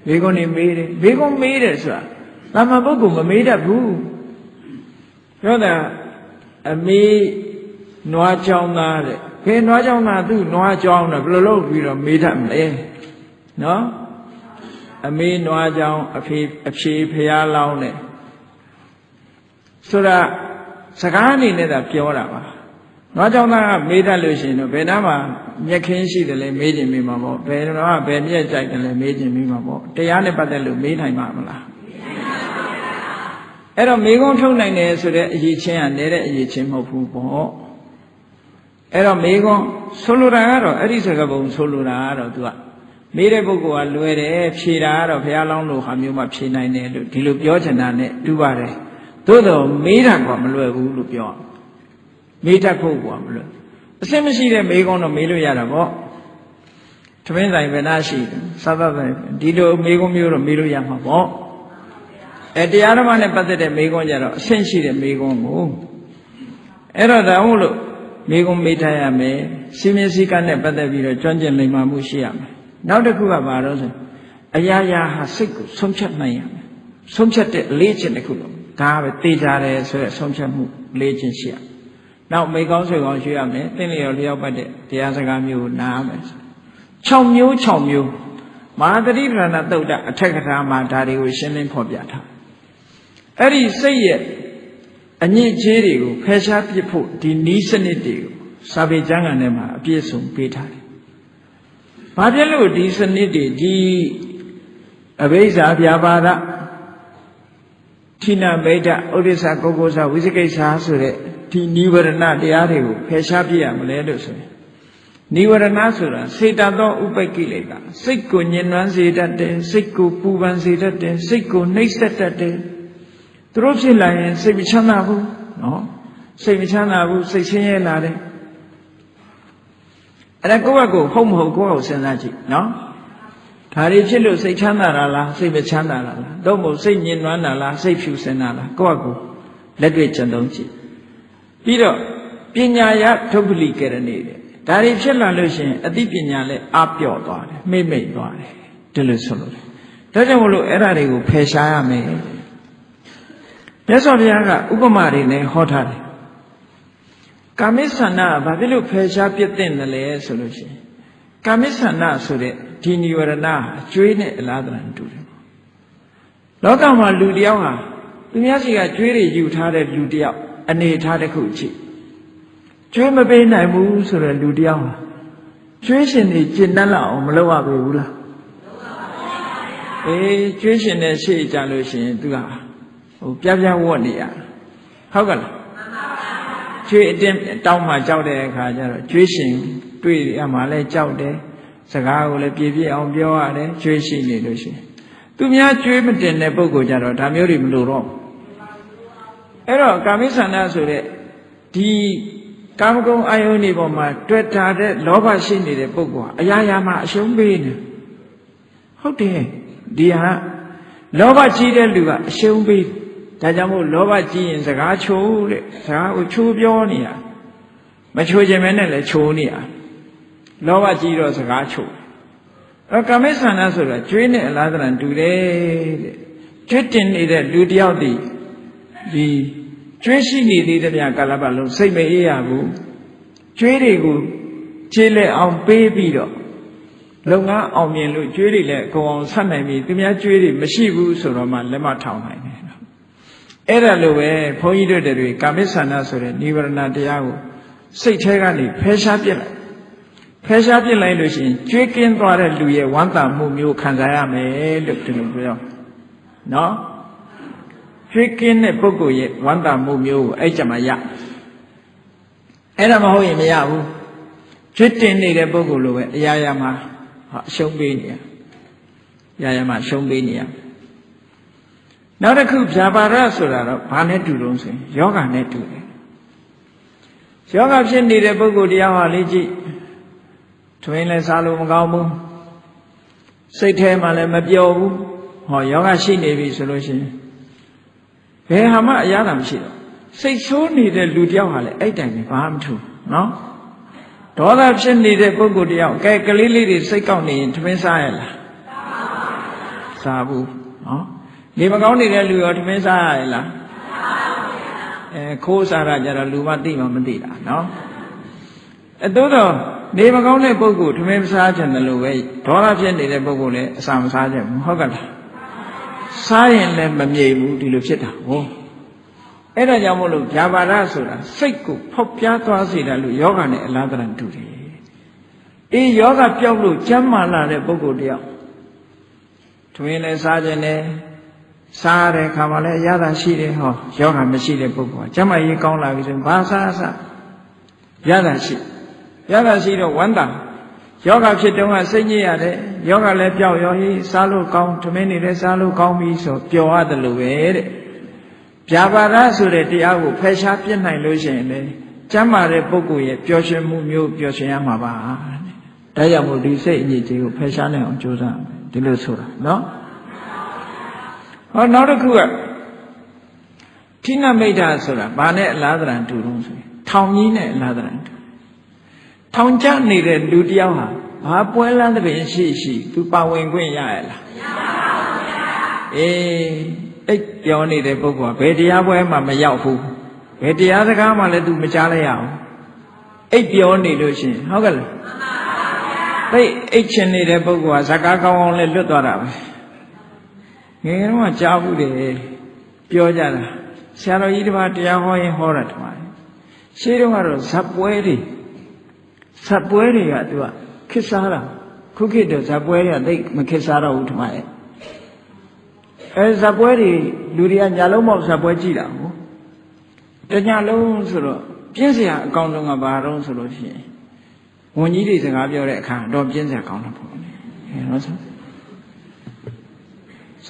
ဘေကုံနေမေးတယ်ဘေကုံမေးတယ်ဆိုတာတာမန်ပုဂ္ဂိုလ်မမေးတတ်ဘူးပြောတာအမေနွားချောင်းသားတဲ့ဖေနွားချောင်းသားသူ့နွားချောင်းတော့ဘယ်လိုလုပ်ပြီးတော့မေးတတ်မလဲနော်အမေနွားချောင်းအဖြေဖျားလောင်းတဲ့ဆိုတာစကားအနေနဲ့သာပြောတာပါနွားချောင်းသားကမေးတတ်လို့ရှိရင်တော့ဘယ်နှမှာမျက်ခင်းရှိတယ်လဲမေးခြင်းမေးမှာပေါ့ဘယ်တော့ဘယ်မျက်ကြိုက်တယ်လဲမေးခြင်းမေးမှာပေါ့တရားနဲ့ပတ်သက်လို့မေးနိုင်မှာမလားအဲ့တော့မေကုံထုတ်နိုင်တယ်ဆိုတဲ့အရေးချင်းကလည်းတဲ့အရေးချင်းမဟုတ်ဘူးပေါ့အဲ့တော့မေကုံဆိုလိုတာကတော့အဲ့ဒီစကားပုံဆိုလိုတာကတော့ तू ကမေးတဲ့ပုဂ္ဂိုလ်ကလွယ်တယ်ဖြေတာကတော့ဘုရားလောင်းလို့ဟာမျိုးမှဖြေနိုင်တယ်လို့ဒီလိုပြောချင်တာနဲ့တူပါတယ်သို့တော့မေးတာကမလွယ်ဘူးလို့ပြောမေးတတ်ဖို့ကမလွယ်အစင်မရှိတဲ့မေကုံတော့မေးလို့ရတာပေါ့သမင်းဆိုင်ဘယ်နှရှိသတ်ဆိုင်ဒီလိုမေကုံမျိုးတော့မေးလို့ရမှာပေါ့တရားဓမ္မနဲ့ပတ်သက်တဲ့မေကုံကြတော့အဆင့်ရှိတဲ့မေကုံကိုအဲ့တော့ဒါမို့လို့မေကုံမေးထားရမယ်စီမင်းစည်းကမ်းနဲ့ပတ်သက်ပြီးတော့ကျွမ်းကျင်လိမ္မာမှုရှိရမယ်နောက်တစ်ခုကဘာလို့ဆိုအရာရာဟာစိတ်ကိုဆုံးဖြတ်နိုင်ရမယ်ဆုံးဖြတ်တဲ့အလေးချင်းတစ်ခုလို့ဒါပဲသိကြတယ်ဆိုတဲ့ဆုံးဖြတ်မှုလေးချင်းရှိရနောက်မေကောင်းဆွေကောင်းရှိရမယ်သင်လျော်လျောက်ပတ်တဲ့တရားစကားမျိုးကိုနားရမယ်6မျိုးမဟာသတိပဋ္ဌာန်သုတ်တအထက်ကထာမှာဒါတွေကိုရှင်းလင်းဖော်ပြထားအဲ့ဒီစိတ်ရဲ့အညစ်အကြေးတွေကိုဖယ်ရှားပစ်ဖို့ဒီနည်းစနစ်တွေကိုစာပေကျမ်းဂန်ထဲမှာအပြည့်စုံပေးထားတယ်။ဘာဖြစ်လို့ဒီစနစ်တွေဒီအဘိဇ္ဇာဗျာပါဒဌိနမိတ်္တဥဒိစ္စကုက္ကုစဝိသိကိစ္စဆိုတဲ့ဒီနိဝရဏတရားတွေကိုဖယ်ရှားပြရမလဲလို့ဆိုရင်နိဝရဏဆိုတာစေတသောဥပ္ပကိလေသာစိတ်ကိုညှဉ်းနှွမ်းစေတတ်တယ်စိတ်ကိုပူပန်စေတတ်တယ်စိတ်ကိုနှိပ်စက်တတ်တယ်သူတို့ဖြစ်လာရင်စိတ်မချမ်းသာဘူးနော်စိတ်မချမ်းသာဘူးစိတ်ဆင်းရဲလာတယ်အဲ့ဒါကိုယ့်ဘက်ကိုဟုတ်မဟုတ်ကိုယ့်ကိုစဉ်းစားကြည့်နော်ဒါတွေဖြစ်လို့စိတ်ချမ်းသာတာလားစိတ်မချမ်းသာတာလားတော့မဟုတ်စိတ်ညှဉ်းနှွမ်းတာလားစိတ်ဖြူစင်တာလားကိုယ့်ဘက်ကိုလက်တွေ့ကျင့်သုံးကြည့်ပြီးတော့ပညာယဒုပ္ပလိကရဏီတဲ့ဒါတွေဖြစ်လာလို့ရှိရင်အသိပညာလည်းအပြော့သွားတယ်မှိတ်သွားတယ်ဒီလိုဆိုလို့ဒါကြောင့်မလို့အဲ့ဒါတွေကိုဖယ်ရှားရမယ်မြတ်စွာဘုရားကဥပမာတွေနဲ့ဟောထားတယ်ကာမိဆန္ဒဘာဖြစ်လို့ဖယ်ရှားပြစ်တင်တယ်လဲဆိုလို့ရှိရင်ကာမိဆန္ဒဆိုတဲ့ဒီနိဝရဏအကျွေးနဲ့အလားတူတူတယ်လောကမှာလူတယောက်ဟာသူများစီကကျွေးတွေယူထားတဲ့လူတယောက်အနေထားတစ်ခုကြည့်ကျွေးမပေးနိုင်ဘူးဆိုတဲ့လူတယောက်ဟာကျွေးရှင်တွေကျင့်တတ်လောက်အောင်မလုပ်ရဘူးလားကျွေးရှင်နဲ့ရှေ့ကြလို့ရှိရင်သူကပြပြဝတ်နေရဟုတ်ကလားကျွေးအတင်းတောင်းမှကြောက်တဲ့အခါကျတော့ကျွေးရှင်တွေ့ရမှလည်းကြောက်တယ်စကားကိုလည်းပြည့်ပြည့်အောင်ပြောရတယ်ကျွေးရှိနေလို့ရှိရင်သူများကျွေးမတင်တဲ့ပုဂ္ဂိုလ်ကြတော့ဒါမျိုးတွေမလို့တော့ အဲ့တော့ကာမိဆန္ဒဆိုတဲ့ဒီကာမဂုဏ်အာယုန်ဒီပေါ်မှာတွေ့တာတဲ့လောဘရှိနေတဲ့ပုဂ္ဂိုလ်ဟာအရာရာမှာအရှုံးပေးနေဟုတ်တယ်ဒီဟာလောဘကြီးတဲ့လူကအရှုံးပေးဒါကြောင့်မို့လောဘကြီးရင်စကားချိုးတဲ့စကားကိုချိုးပြောနေရမချိုးခြင်းမဲနဲ့လည်းချိုးနေရလောဘကြီးတော့စကားချိုးအဲ့ကာမိဆန္ဒဆိုတာကျွေးနဲ့အလားတန်တူတယ်တဲ့ကျွေးတင်နေတဲ့လူတယောက်ဒီကျွေးရှိနေသေးတဲ့ဗျာကာလပတ်လုံးစိတ်မအေးရဘူးကျွေးတွေကိုခြေလက်အောင်ပေးပြီးတော့လုပ်ငန်းအောင်မြင်လို့ကျွေးတွေလည်းအကုန်အောင်ဆက်နိုင်ပြီသူများကျွေးတွေမရှိဘူးဆိုတော့မှလက်မထောင်နိုင်တယ်အဲ့ဒါလိုပဲဘုန်းကြီးတို့တွေကာမိဆန္ဒဆိုတဲ့နိဗ္ဗာန်တရားကိုစိတ်ထဲကနေဖယ်ရှားပြစ်လိုက်ဖယ်ရှားပြစ်လိုက်လို့ရှိရင်ကျွေးကင်းသွားတဲ့လူရဲ့ဝမ်းသာမှုမျိုးခံစားရမယ်လို့ဒီလိုပြောနော်ကျွေးကင်းတဲ့ပုဂ္ဂိုလ်ရဲ့ဝမ်းသာမှုမျိုးကိုအဲ့ကြမှာရအဲ့ဒါမဟုတ်ရင်မရဘူးကျွေးတင်နေတဲ့ပုဂ္ဂိုလ်လိုပဲအရာရာမှာအရှုံးပေးနေရအရာရာမှာရှုံးပေးနေရနောက်တစ်ခုဖြာပါရဆိုတာတော့ဘာနဲ့တူလို့ဆိုရင်ယောဂနဲ့တူတယ်ယောဂဖြစ်နေတဲ့ပုဂ္ဂိုလ်တရားဟာလေးကြည့်ထွင်းလဲစားလို့မကောင်းဘူးစိတ်ထဲမှာလည်းမပျော်ဘူးဟောယောဂရှိနေပြီဆိုလို့ရှိရင်ဘယ်ဟာမှအရသာမရှိတော့စိတ်ဆိုးနေတဲ့လူတယောက်ဟာလည်းအဲ့တိုင်ပဲဘာမှမထူနော်ဒေါသဖြစ်နေတဲ့ပုဂ္ဂိုလ်တယောက်ကဲကလေးလေးတွေစိတ်ကောက်နေရင်ထွင်းစားရလားစားဘူးနော်နေမကောင်းနေတဲ့လူရောထမင်းစားရလားခိုးစားရကြတော့လူမသိမှမသိတာနော်သို့တော့နေမကောင်းတဲ့ပုဂ္ဂိုလ်ထမင်းမစားချင်တယ်လို့ပဲဒေါသဖြစ်နေတဲ့ပုဂ္ဂိုလ်လည်းအစာမစားချင်ဘူးဟုတ်ကလားစားရင်လည်းမမြိတ်ဘူးဒီလိုဖြစ်တာဟောအဲ့ဒါကြောင့်မို့လို့ဗျာပါဒဆိုတာစိတ်ကိုဖောက်ပြားသွားစေတယ်လို့ယောဂနဲ့အလားတန်တူတယ်အေးယောဂပျောက်လို့ကျမ်းမာလာတဲ့ပုဂ္ဂိုလ်တယောက်ထမင်းလည်းစားခြင်းနဲ့စားတဲ့ခါမှလည်းအရသာရှိတယ်ဟောယောဂမရှိတဲ့ပုဂ္ဂိုလ်ကကျမ်းမာရေးကောင်းလာပြီဆိုရင်ဘာစားရသာရှိတော့ဝမ်းသာယောဂဖြစ်တုန်းကစိတ်ညစ်ရတယ်ယောဂလည်းပျောက်ရောဟေးစားလို့ကောင်းထမင်းနေလည်းစားလို့ကောင်းပြီဆိုပျော်ရတယ်လို့ပဲတဲ့ဗျာပါဒဆိုတဲ့တရားကိုဖယ်ရှားပြစ်နိုင်လို့ရှိရင်လေကျမ်းမာတဲ့ပုဂ္ဂိုလ်ရဲ့ပျော်ရွှင်မှုမျိုးပျော်ရွှင်ရမှာပါတဲ့ဒါကြောင့်မို့ဒီစိတ်အညစ်အကြေးကိုဖယ်ရှားနိုင်အောင်ကြိုးစားဒီလိုဆိုတာနော်ဟောနောက်တစ်ခုကဌိနမိတ်္ထဆိုတာဘာနဲ့အလားတန်တူတုံးဆိုရင်ထောင်ကြီးနဲ့အလားတန်တူထောင်ကျနေတဲ့လူတယောက်ဟာဘာပွဲလန်းတဲ့ပင်ရှိသူပါဝင်ခွင့်ရရလားမရပါဘူးဗျာအေးအိတ်ပြောနေတဲ့ပုဂ္ဂိုလ်ကဘယ်တရားပွဲမှမရောက်ဘူးဘယ်တရားစကားမှလည်းသူမကြားလိုက်ရအောင်အိတ်ပြောနေလို့ရှိရင်ဟုတ်ကဲ့လားမှန်ပါဗျာသိအိတ်ချင်နေတဲ့ပုဂ္ဂိုလ်ကဇကားကောင်းအောင်လည်းလွတ်သွားတာပဲငယ်တော့ကြားဘူးတယ်ပြောကြတာဆရာတော်ကြီးတစ်ပါးတရားဟောရင်ဟောတာတမန်ရှေးတုန်းကတော့ဇက်ပွဲတွေကသူကခစ်စားတာခုခေတ်တော့ဇက်ပွဲတွေကသိမခစ်စားတော့ဘူးတမန်ဇက်ပွဲတွေလူတွေကညာလုံးမောက်ဇက်ပွဲကြည့်တာဟုတ်တညာလုံးဆိုတော့ပြင်းစရာအကောင်းဆုံးကဘာတော့ဆိုလို့ရှိရင်ဝန်ကြီးတွေစကားပြောတဲ့အခါတော့ပြင်းစရာကောင်းတာပေါ့ဟဲ့နော်ဆို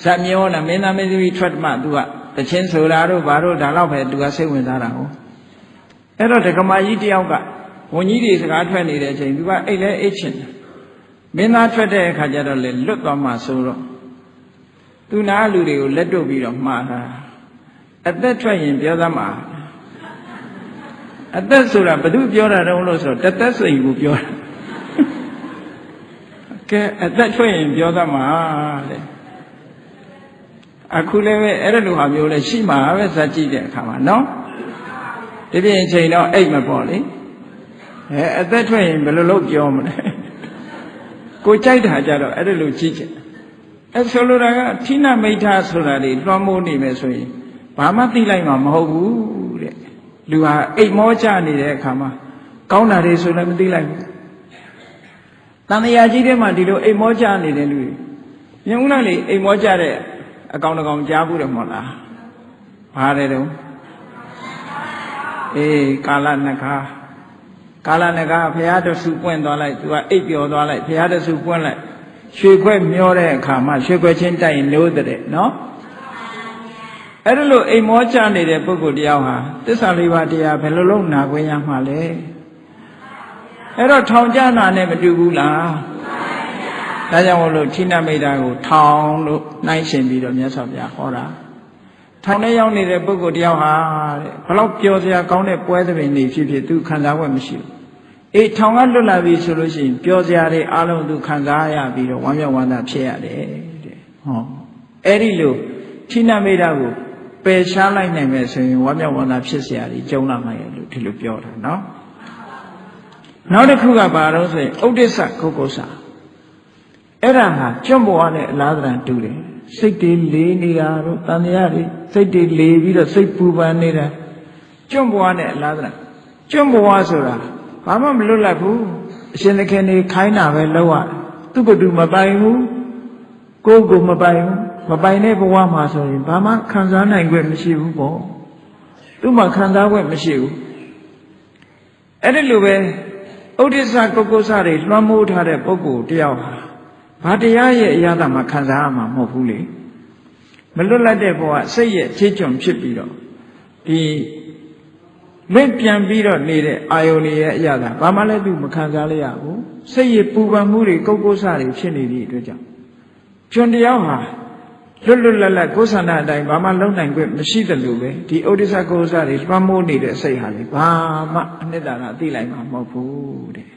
ဇက်မျောလားမင်းသားမင်းသမီးထွက်မှသူကတချင်းဆိုတာတို့ဘာတို့ဒါတော့ပဲသူကစိတ်ဝင်စားတာဟုတ်အဲ့တော့ဒကမာကြီးတယောက်ကဝန်ကြီးတွေစကားထွက်နေတဲ့အချိန်သူကအိတ်လဲအိတ်ချင်မင်းသားထွက်တဲ့အခါကျတော့လေလွတ်သွားမှဆိုတော့သူနာလူတွေကိုလက်တို့ပြီးတော့မှားတာအသက်ထွက်ရင်ပြောသမှာအသက်ဆိုတာဘယ်သူပြောတာတုံးလို့ဆိုတော့တသက်စိန်ကိုပြောတာကဲအသက်ထွက်ရင်ပြောသမှာတဲ့အခုလည်းပဲအဲ့လိုဟာမျိုးလည်းရှိမှာပဲဇက်ကြည့်တဲ့အခါမှာနော်ဒီပြင်ချိန်တော့အိတ်မပေါ့လေအသက်ထွက်ရင်ဘယ်လိုလုပ်ပြောမလဲကိုကြိုက်တာကြတော့အဲ့လိုကြည့်ချက်အဲ့ဆိုလိုတာကဌိနမိတ်္ထဆိုတာတွေလွှမ်းမိုးနေမယ်ဆိုရင်ဘာမှသိလိုက်မှာမဟုတ်ဘူးတဲ့လူဟာအိတ်မောချနေတဲ့အခါမှာကောင်းတာတွေဆိုလည်းမသိလိုက်ဘူးတန်တရားကြီးထဲမှာဒီလိုအိတ်မောချနေတဲ့လူတွေမြင်ဦးလားလေအိတ်မောချတဲ့အကောင်တကောင်ကြားဘူးတယ်မဟုတ်လားဘာလဲတော့အေးကာလနဂါဘုရားတဆူပွင့်သွားလိုက်သူကအိပ်ပျော်သွားလိုက်ဘုရားတဆူပွင့်လိုက်ရွှေခွက်မျောတဲ့အခါမှာရွှေခွက်ချင်းတိုက်ရင်နိုးတဲ့နော် အဲ့ဒါလို့အိမ်မောချနေတဲ့ပုဂ္ဂိုလ်တယောက်ဟာသစ္စာလေးပါးတရားဘယ်လိုလုပ်နာခွင့်ရမှာလဲအဲ့တော့ထောင်ကျနာနဲ့မတူဘူးလားဒါကြောင့်မို့လို့ဌိနမိတ်တာကိုထောင်လို့နှိုင်းရှင်ပြီးတော့မြတ်စွာဘုရားဟောတာထောင်ထဲရောက်နေတဲ့ပုဂ္ဂိုလ်တယောက်ဟာတဲ့ဘလောက်ပျော်စရာကောင်းတဲ့ပွဲသဘင်တွေဖြစ်ဖြစ်သူခံစား권မရှိဘူးအေးထောင်ကလွတ်လာပြီဆိုလို့ရှိရင်ပျော်စရာတွေအလုံးသူခံစားရပြီးတော့ဝမ်းမြောက်ဝမ်းသာဖြစ်ရတယ်တဲ့ဟောအဲ့ဒီလိုဌိနမိတ်တာကိုပယ်ရှားလိုက်နိုင်မယ်ဆိုရင်ဝမ်းမြောက်ဝမ်းသာဖြစ်เสียရည်ကြုံလာမှာရလို့ဒီလိုပြောတာနော်နောက်တစ်ခုကဘာလို့ဆိုရင်ဥဒိစ္စကုက္ကုစအဲ့ဒါဟာကျွတ်ဘဝနဲ့အလားတူတူတယ်စိတ်တွေလေးနေတာတို့တန်တရားတွေစိတ်တွေလေးပြီးတော့စိတ်ပူပန်နေတာကျွတ်ဘဝနဲ့အလားတူကျွတ်ဘဝဆိုတာဘာမှမလွတ်လပ်ဘူးအရှင်သခင်တွေခိုင်းတာပဲလောက်ရသူ့ဘသူမပိုင်ဘူးကိုယ်ကိုမပိုင်ဘူးမပိုင်တဲ့ဘဝမှာဆိုရင်ဘာမှခံစားနိုင်권မရှိဘူးပေါ့သူ့မှာခံစား권မရှိဘူးအဲ့ဒီလိုပဲဥဒိစ္စကုက္ကုစတွေလွှမ်းမိုးထားတဲ့ပုဂ္ဂိုလ်တယောက်ဟာဘာတရားရဲ့အရာသာမှခံစားရမှာမဟုတ်ဘူးလေမလွတ်လပ်တဲ့ဘဝစိတ်ရဲ့ခြေကျွံဖြစ်ပြီးတော့ဒီလက်ပြန်ပြီးတော့နေတဲ့အာယုန်ရဲ့အရာသာဘာမှလည်းသူမခံစားရဘူးစိတ်ရဲ့ပူပန်မှုတွေကုက္ကုစတွေဖြစ်နေသည့်အတွက်ကြောင့်ကျွန်းတယောက်ဟာလွတ်လွတ်လပ်လပ်ကိုယ်ဆန္ဒအတိုင်းဘာမှလုံနိုင်권မရှိတယ်လို့ပဲဒီဥဒိစ္စကုက္ကုစတွေလွှမ်းမိုးနေတဲ့စိတ်ဟာလေဘာမှအနှစ်သာရသိလိုက်မှာမဟုတ်ဘူးတဲ့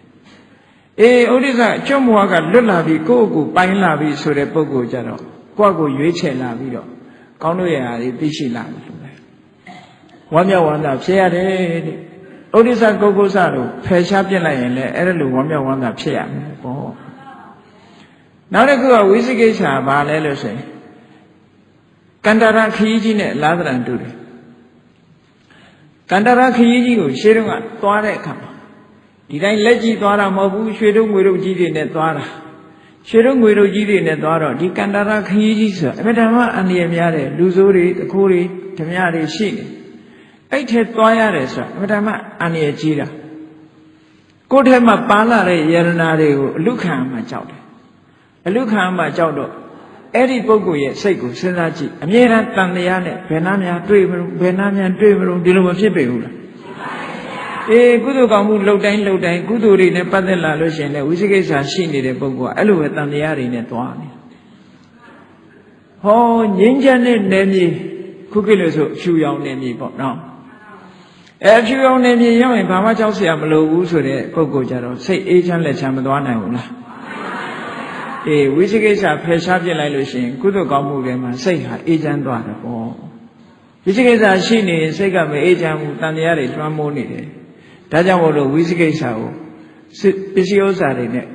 အေးဥဒိစ္စကျွတ်မွားကလွတ်လာပြီးကိုယ့်ကိုပိုင်းလာပြီးဆိုတဲ့ပုဂ္ဂိုလ်ကြတော့ကိုယ့်ကိုရွေးချယ်လာပြီးတော့ကောင်းတို့ရရာတွေသိရှိလာတယ်လို့ပဲဝမ်းမြောက်ဝမ်းသာဖြစ်ရတယ်တဲ့ဥဒိစ္စကုက္ကုစတို့ဖယ်ရှားပြစ်လိုက်ရင်လည်းအဲ့ဒါလိုဝမ်းမြောက်ဝမ်းသာဖြစ်ရမယ်ပေါ့နောက်တစ်ခုကဝိသိကိစ္စဘာလဲလို့ဆိုရင်ကန္တရခရီးကြီးနဲ့အလားတူတူတယ်ကန္တရခရီးကြီးကိုရှေးတုန်းကသွားတဲ့အခါမှာဒီတိုင်းလက်ကြီးသွားတာမဟုတ်ဘူးရွှေတို့ငွေတို့ကြီးတွေနဲ့သွားတာရွှေတို့ငွေတို့ကြီးတွေနဲ့သွားတော့ဒီကန္တရခရီးကြီးဆိုတာအမြဲတမ်းအန္တရာယ်များတယ်လူဆိုးတွေတခိုးတွေဓမြတွေရှိနေအဲ့ထဲသွားရတယ်ဆိုတာအမြဲတမ်းအန္တရာယ်ကြီးတာကိုယ်ထဲမှာပါလာတဲ့ယရနာတွေကိုအလုခံမှကြောက်တယ်အလုခံမှကြောက်တော့အဲ့ဒီပုဂ္ဂိုလ်ရဲ့စိတ်ကိုစဉ်းစားကြည့်အမြဲတမ်းတန်တရားနဲ့ဘယ်နှများတွေ့မလို့ဘယ်နှများတွေ့မလို့ဒီလိုမဖြစ်ပေဘူးလားအေးကုသိုလ်ကောင်းမှုလှုပ်တိုင်းကုသိုလ်တွေနဲ့ပတ်သက်လာလို့ရှိရင်လည်းဝိသိကိစ္စရှိနေတဲ့ပုဂ္ဂိုလ်ကအဲ့လိုပဲတန်တရားတွေနဲ့သွားနေဟောငြိမ်းချမ်းတဲ့နယ်မြေခုခေတ်လို့ဆိုဖြူရောင်နယ်မြေပေါ့နော်အဲဖြူရောင်နယ်မြေရောက်ရင်ဘာမှကြောက်စရာမလိုဘူးဆိုတဲ့ပုဂ္ဂိုလ်ကြတော့စိတ်အေးချမ်းလက်ချမ်းမသွားနိုင်ဘူးလားအေးဝိသိကိစ္စဖယ်ရှားပြစ်လိုက်လို့ရှိရင်ကုသိုလ်ကောင်းမှုတွေမှာစိတ်ဟာအေးချမ်းသွားတယ်ပေါ့ဝိသိကိစ္စရှိနေရင်စိတ်ကမအေးချမ်းဘူးတန်တရားတွေလွှမ်းမိုးနေတယ်ဒါကြောင့်မို့လို့ဝိသိကိစ္စကိုပစ္စည်းဥစ္စာတွေနဲ့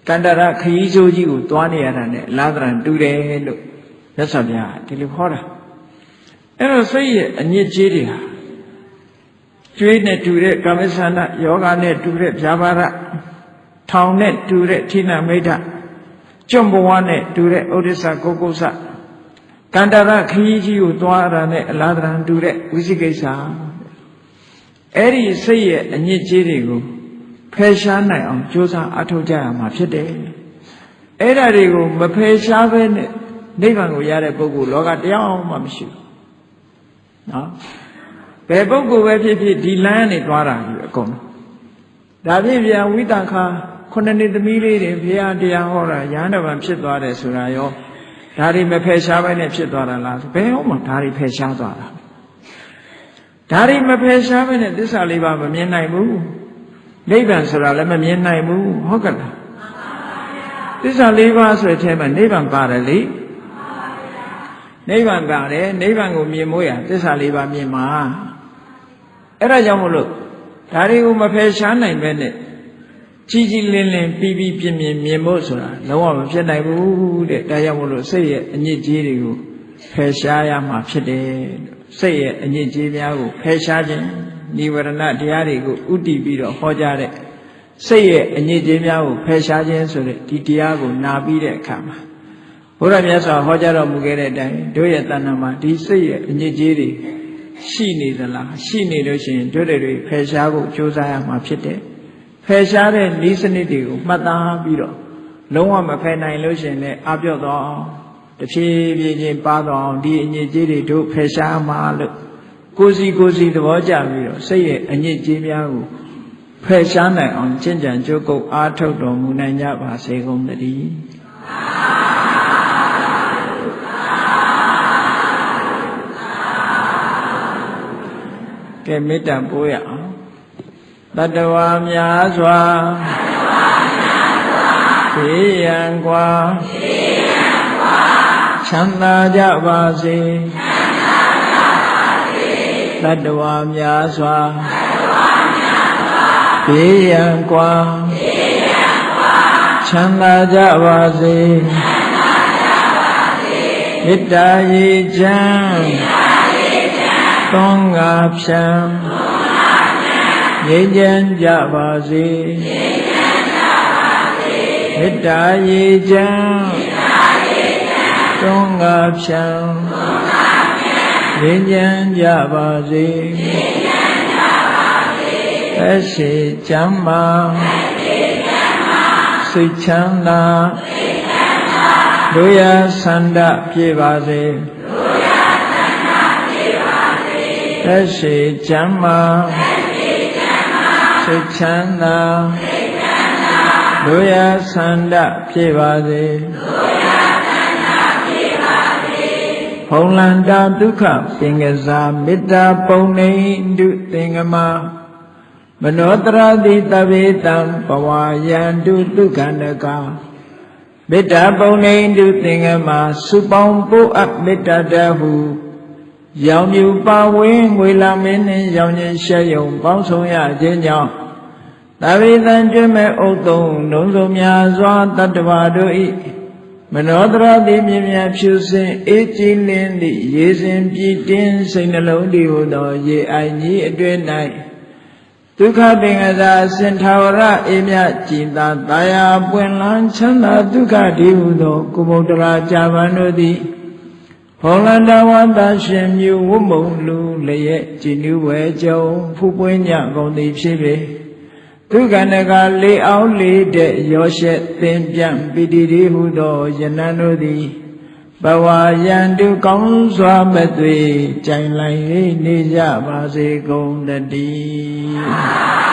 ကန္တရခရီးစိုးကြီးကိုသွားနေရတာနဲ့အလားတူတယ်လို့မြတ်စွာဘုရားဒီလိုဟောတာအဲ့တော့စိတ်ရဲ့အညစ်အကြေးတွေဟာကျွေးနဲ့တူတဲ့ကာမဆန္ဒယောဂနဲ့တူတဲ့ဗျာပါဒထောင်နဲ့တူတဲ့ဌိနမိတ်္တကျွတ်ဘဝနဲ့တူတဲ့ဥဒိစ္စကုက္ကုစကန္တရခရီးကြီးကိုသွားရတာနဲ့အလားတူတဲ့ဝိသိကိစ္စအဲ့ဒီစိတ်ရဲ့အညစ်အကြေးတွေကိုဖယ်ရှားနိုင်အောင်ကြိုးစားအထောက်ကြရမှာဖြစ်တယ်အဲ့ဒါတွေကိုမဖယ်ရှားဘဲနဲ့နိဗ္ဗာန်ကိုရတဲ့ပုဂ္ဂိုလ်လောကတရားမှမရှိဘူးနော်ဘယ်ပုဂ္ဂိုလ်ပဲဖြစ်ဖြစ်ဒီလမ်းနဲ့သွားတာကြီးအကုန်ဒါဖြင့်ဗျာဝိတခါခုနှစ်နှစ်သမီးလေးတွေဘုရားတရားဟောတာရဟန္တာဗံဖြစ်သွားတယ်ဆိုတာရောဒါတွေမဖယ်ရှားဘဲနဲ့ဖြစ်သွားတာလားဘယ်ဟုတ်မှဒါတွေဖယ်ရှားသွားတာဒါတွေမဖယ်ရှားဘဲနဲ့သစ္စာလေးပါမမြင်နိုင်ဘူးနိဗ္ဗာန်ဆိုတာလည်းမမြင်နိုင်ဘူးဟုတ်ကဲ့လားသစ္စာလေးပါဆိုတဲ့အထဲမှာနိဗ္ဗာန်ပါတယ်လေနိဗ္ဗာန်ပါတယ်နိဗ္ဗာန်ကိုမြင်မို့ရသစ္စာလေးပါမြင်မှာအဲ့ဒါကြောင့်မို့လို့ဒါတွေကိုမဖယ်ရှားနိုင်ပဲနဲ့ကြီးကြီးလင်းလင်းပြီးပြီးပြင်းပြင်းမြင်ဖို့ဆိုတာလုံးဝမဖြစ်နိုင်ဘူးတဲ့ဒါကြောင့်မို့လို့စိတ်ရဲ့အညစ်အကြေးတွေကိုဖယ်ရှားရမှာဖြစ်တယ်စိတ်ရဲ့အညစ်အကြေးများကိုဖယ်ရှားခြင်းနိဝရဏတရားတွေကိုဥတည်ပြီးတော့ဟောကြားတဲ့စိတ်ရဲ့အညစ်အကြေးများကိုဖယ်ရှားခြင်းဆိုတဲ့ဒီတရားကိုနာပြီးတဲ့အခါမှာဘုရားမြတ်စွာဟောကြားတော်မူခဲ့တဲ့အတိုင်းတို့ရဲ့တဏ္ဍာမှာဒီစိတ်ရဲ့အညစ်အကြေးတွေရှိနေသလားရှိနေလို့ရှိရင်တို့တွေဖယ်ရှားဖို့ကြိုးစားရမှာဖြစ်တယ်ဖယ်ရှားတဲ့နည်းစနစ်တွေကိုမှတ်သားပြီးတော့လုံးဝမဖယ်နိုင်လို့ရှိရင်လည်းအပြော့တော့ တဖြည်းဖြည်းချင်းပါတော့အောင်ဒီအညစ်အကြေးတွေတို့ဖယ်ရှားမှာလို့ကိုယ်စီသဘောကျပြီးတော့စိတ်ရဲ့အညစ်အကြေးများကိုဖယ်ရှားနိုင်အောင်ကျင့်ကြံကြိုးကုပ်အားထုတ်တော်မူနိုင်ကြပါစေကုန်သတည်းကဲမေတ္တာပို့ရအောင်တတဝါများစွာဘေးရန်ကွာချမ်းသာကြပါစေတတဝါများစွာဘေးရန်ကွာချမ်းသာကြပါစေမေတ္တာရေချမ်းသောငါဖြံငြိမ်းချမ်းကြပါစေမေတ္တာရေချမ်းသောငါဖြံငြိမ်းချမ်းကြပါစေသက်ရှိချမ်းသာစိတ်ချမ်းသာတို့ရဆန္ဒပြည့်ပါစေသက်ရှိချမ်းသာစိတ်ချမ်းသာတို့ရဆန္ဒပြည့်ပါစေဘုံလန္တာဒုက္ခပင်ကစားမေတ္တာပုံနေတုသင်္ကမမနောတရတိတဗေတံဘဝယန္တုဒုက္ခန္တကမေတ္တာပုံနေတုသင်္ကမစုပေါင်းပို့အပ်မေတ္တာတဟုရောင်မြူပါဝင်းငွေလာမင်းနှင့်ရောင်ခြင်းရှက်ယုံပေါင်းဆောင်ရခြင်းကြောင့်တဗေတံကျွမ်းမဲ့ဥသုံးလုံးစုံများစွာတတ္တဝါတို့၏မနောတရတိမြင်မြဖြူစင်အေးကြည်လင်းသည့်ရေစဉ်ပြည့်တင်းစိတ်နှလုံးတည်ဟူသောရေအိုင်ကြီးအတွင်း၌ဒုက္ခပင်ကစားစင်ထာဝရအေးမြကြည်သာတာယာပွင့်လန်းချမ်းသာဒုက္ခတည်ဟူသောကုမုဒ္ဒရာဇာဗန်တို့သည်ဘောလန္တဝတ္တရှင်မြူဝမုံလူလျက်ကြည်နူးဝဲကြုံဖူးပွင့်ညကုန်သည်ဖြစ်ပေဒုက္ခနကလေးအောင်လေးတဲ့ရောရှက်သင်ပြန်ပိတိတိဟုသောယနံတို့သည်ဘဝယန္တုကောင်းစွာမသွေကြိုင်လိုက်နေကြပါစေကုန်တည်း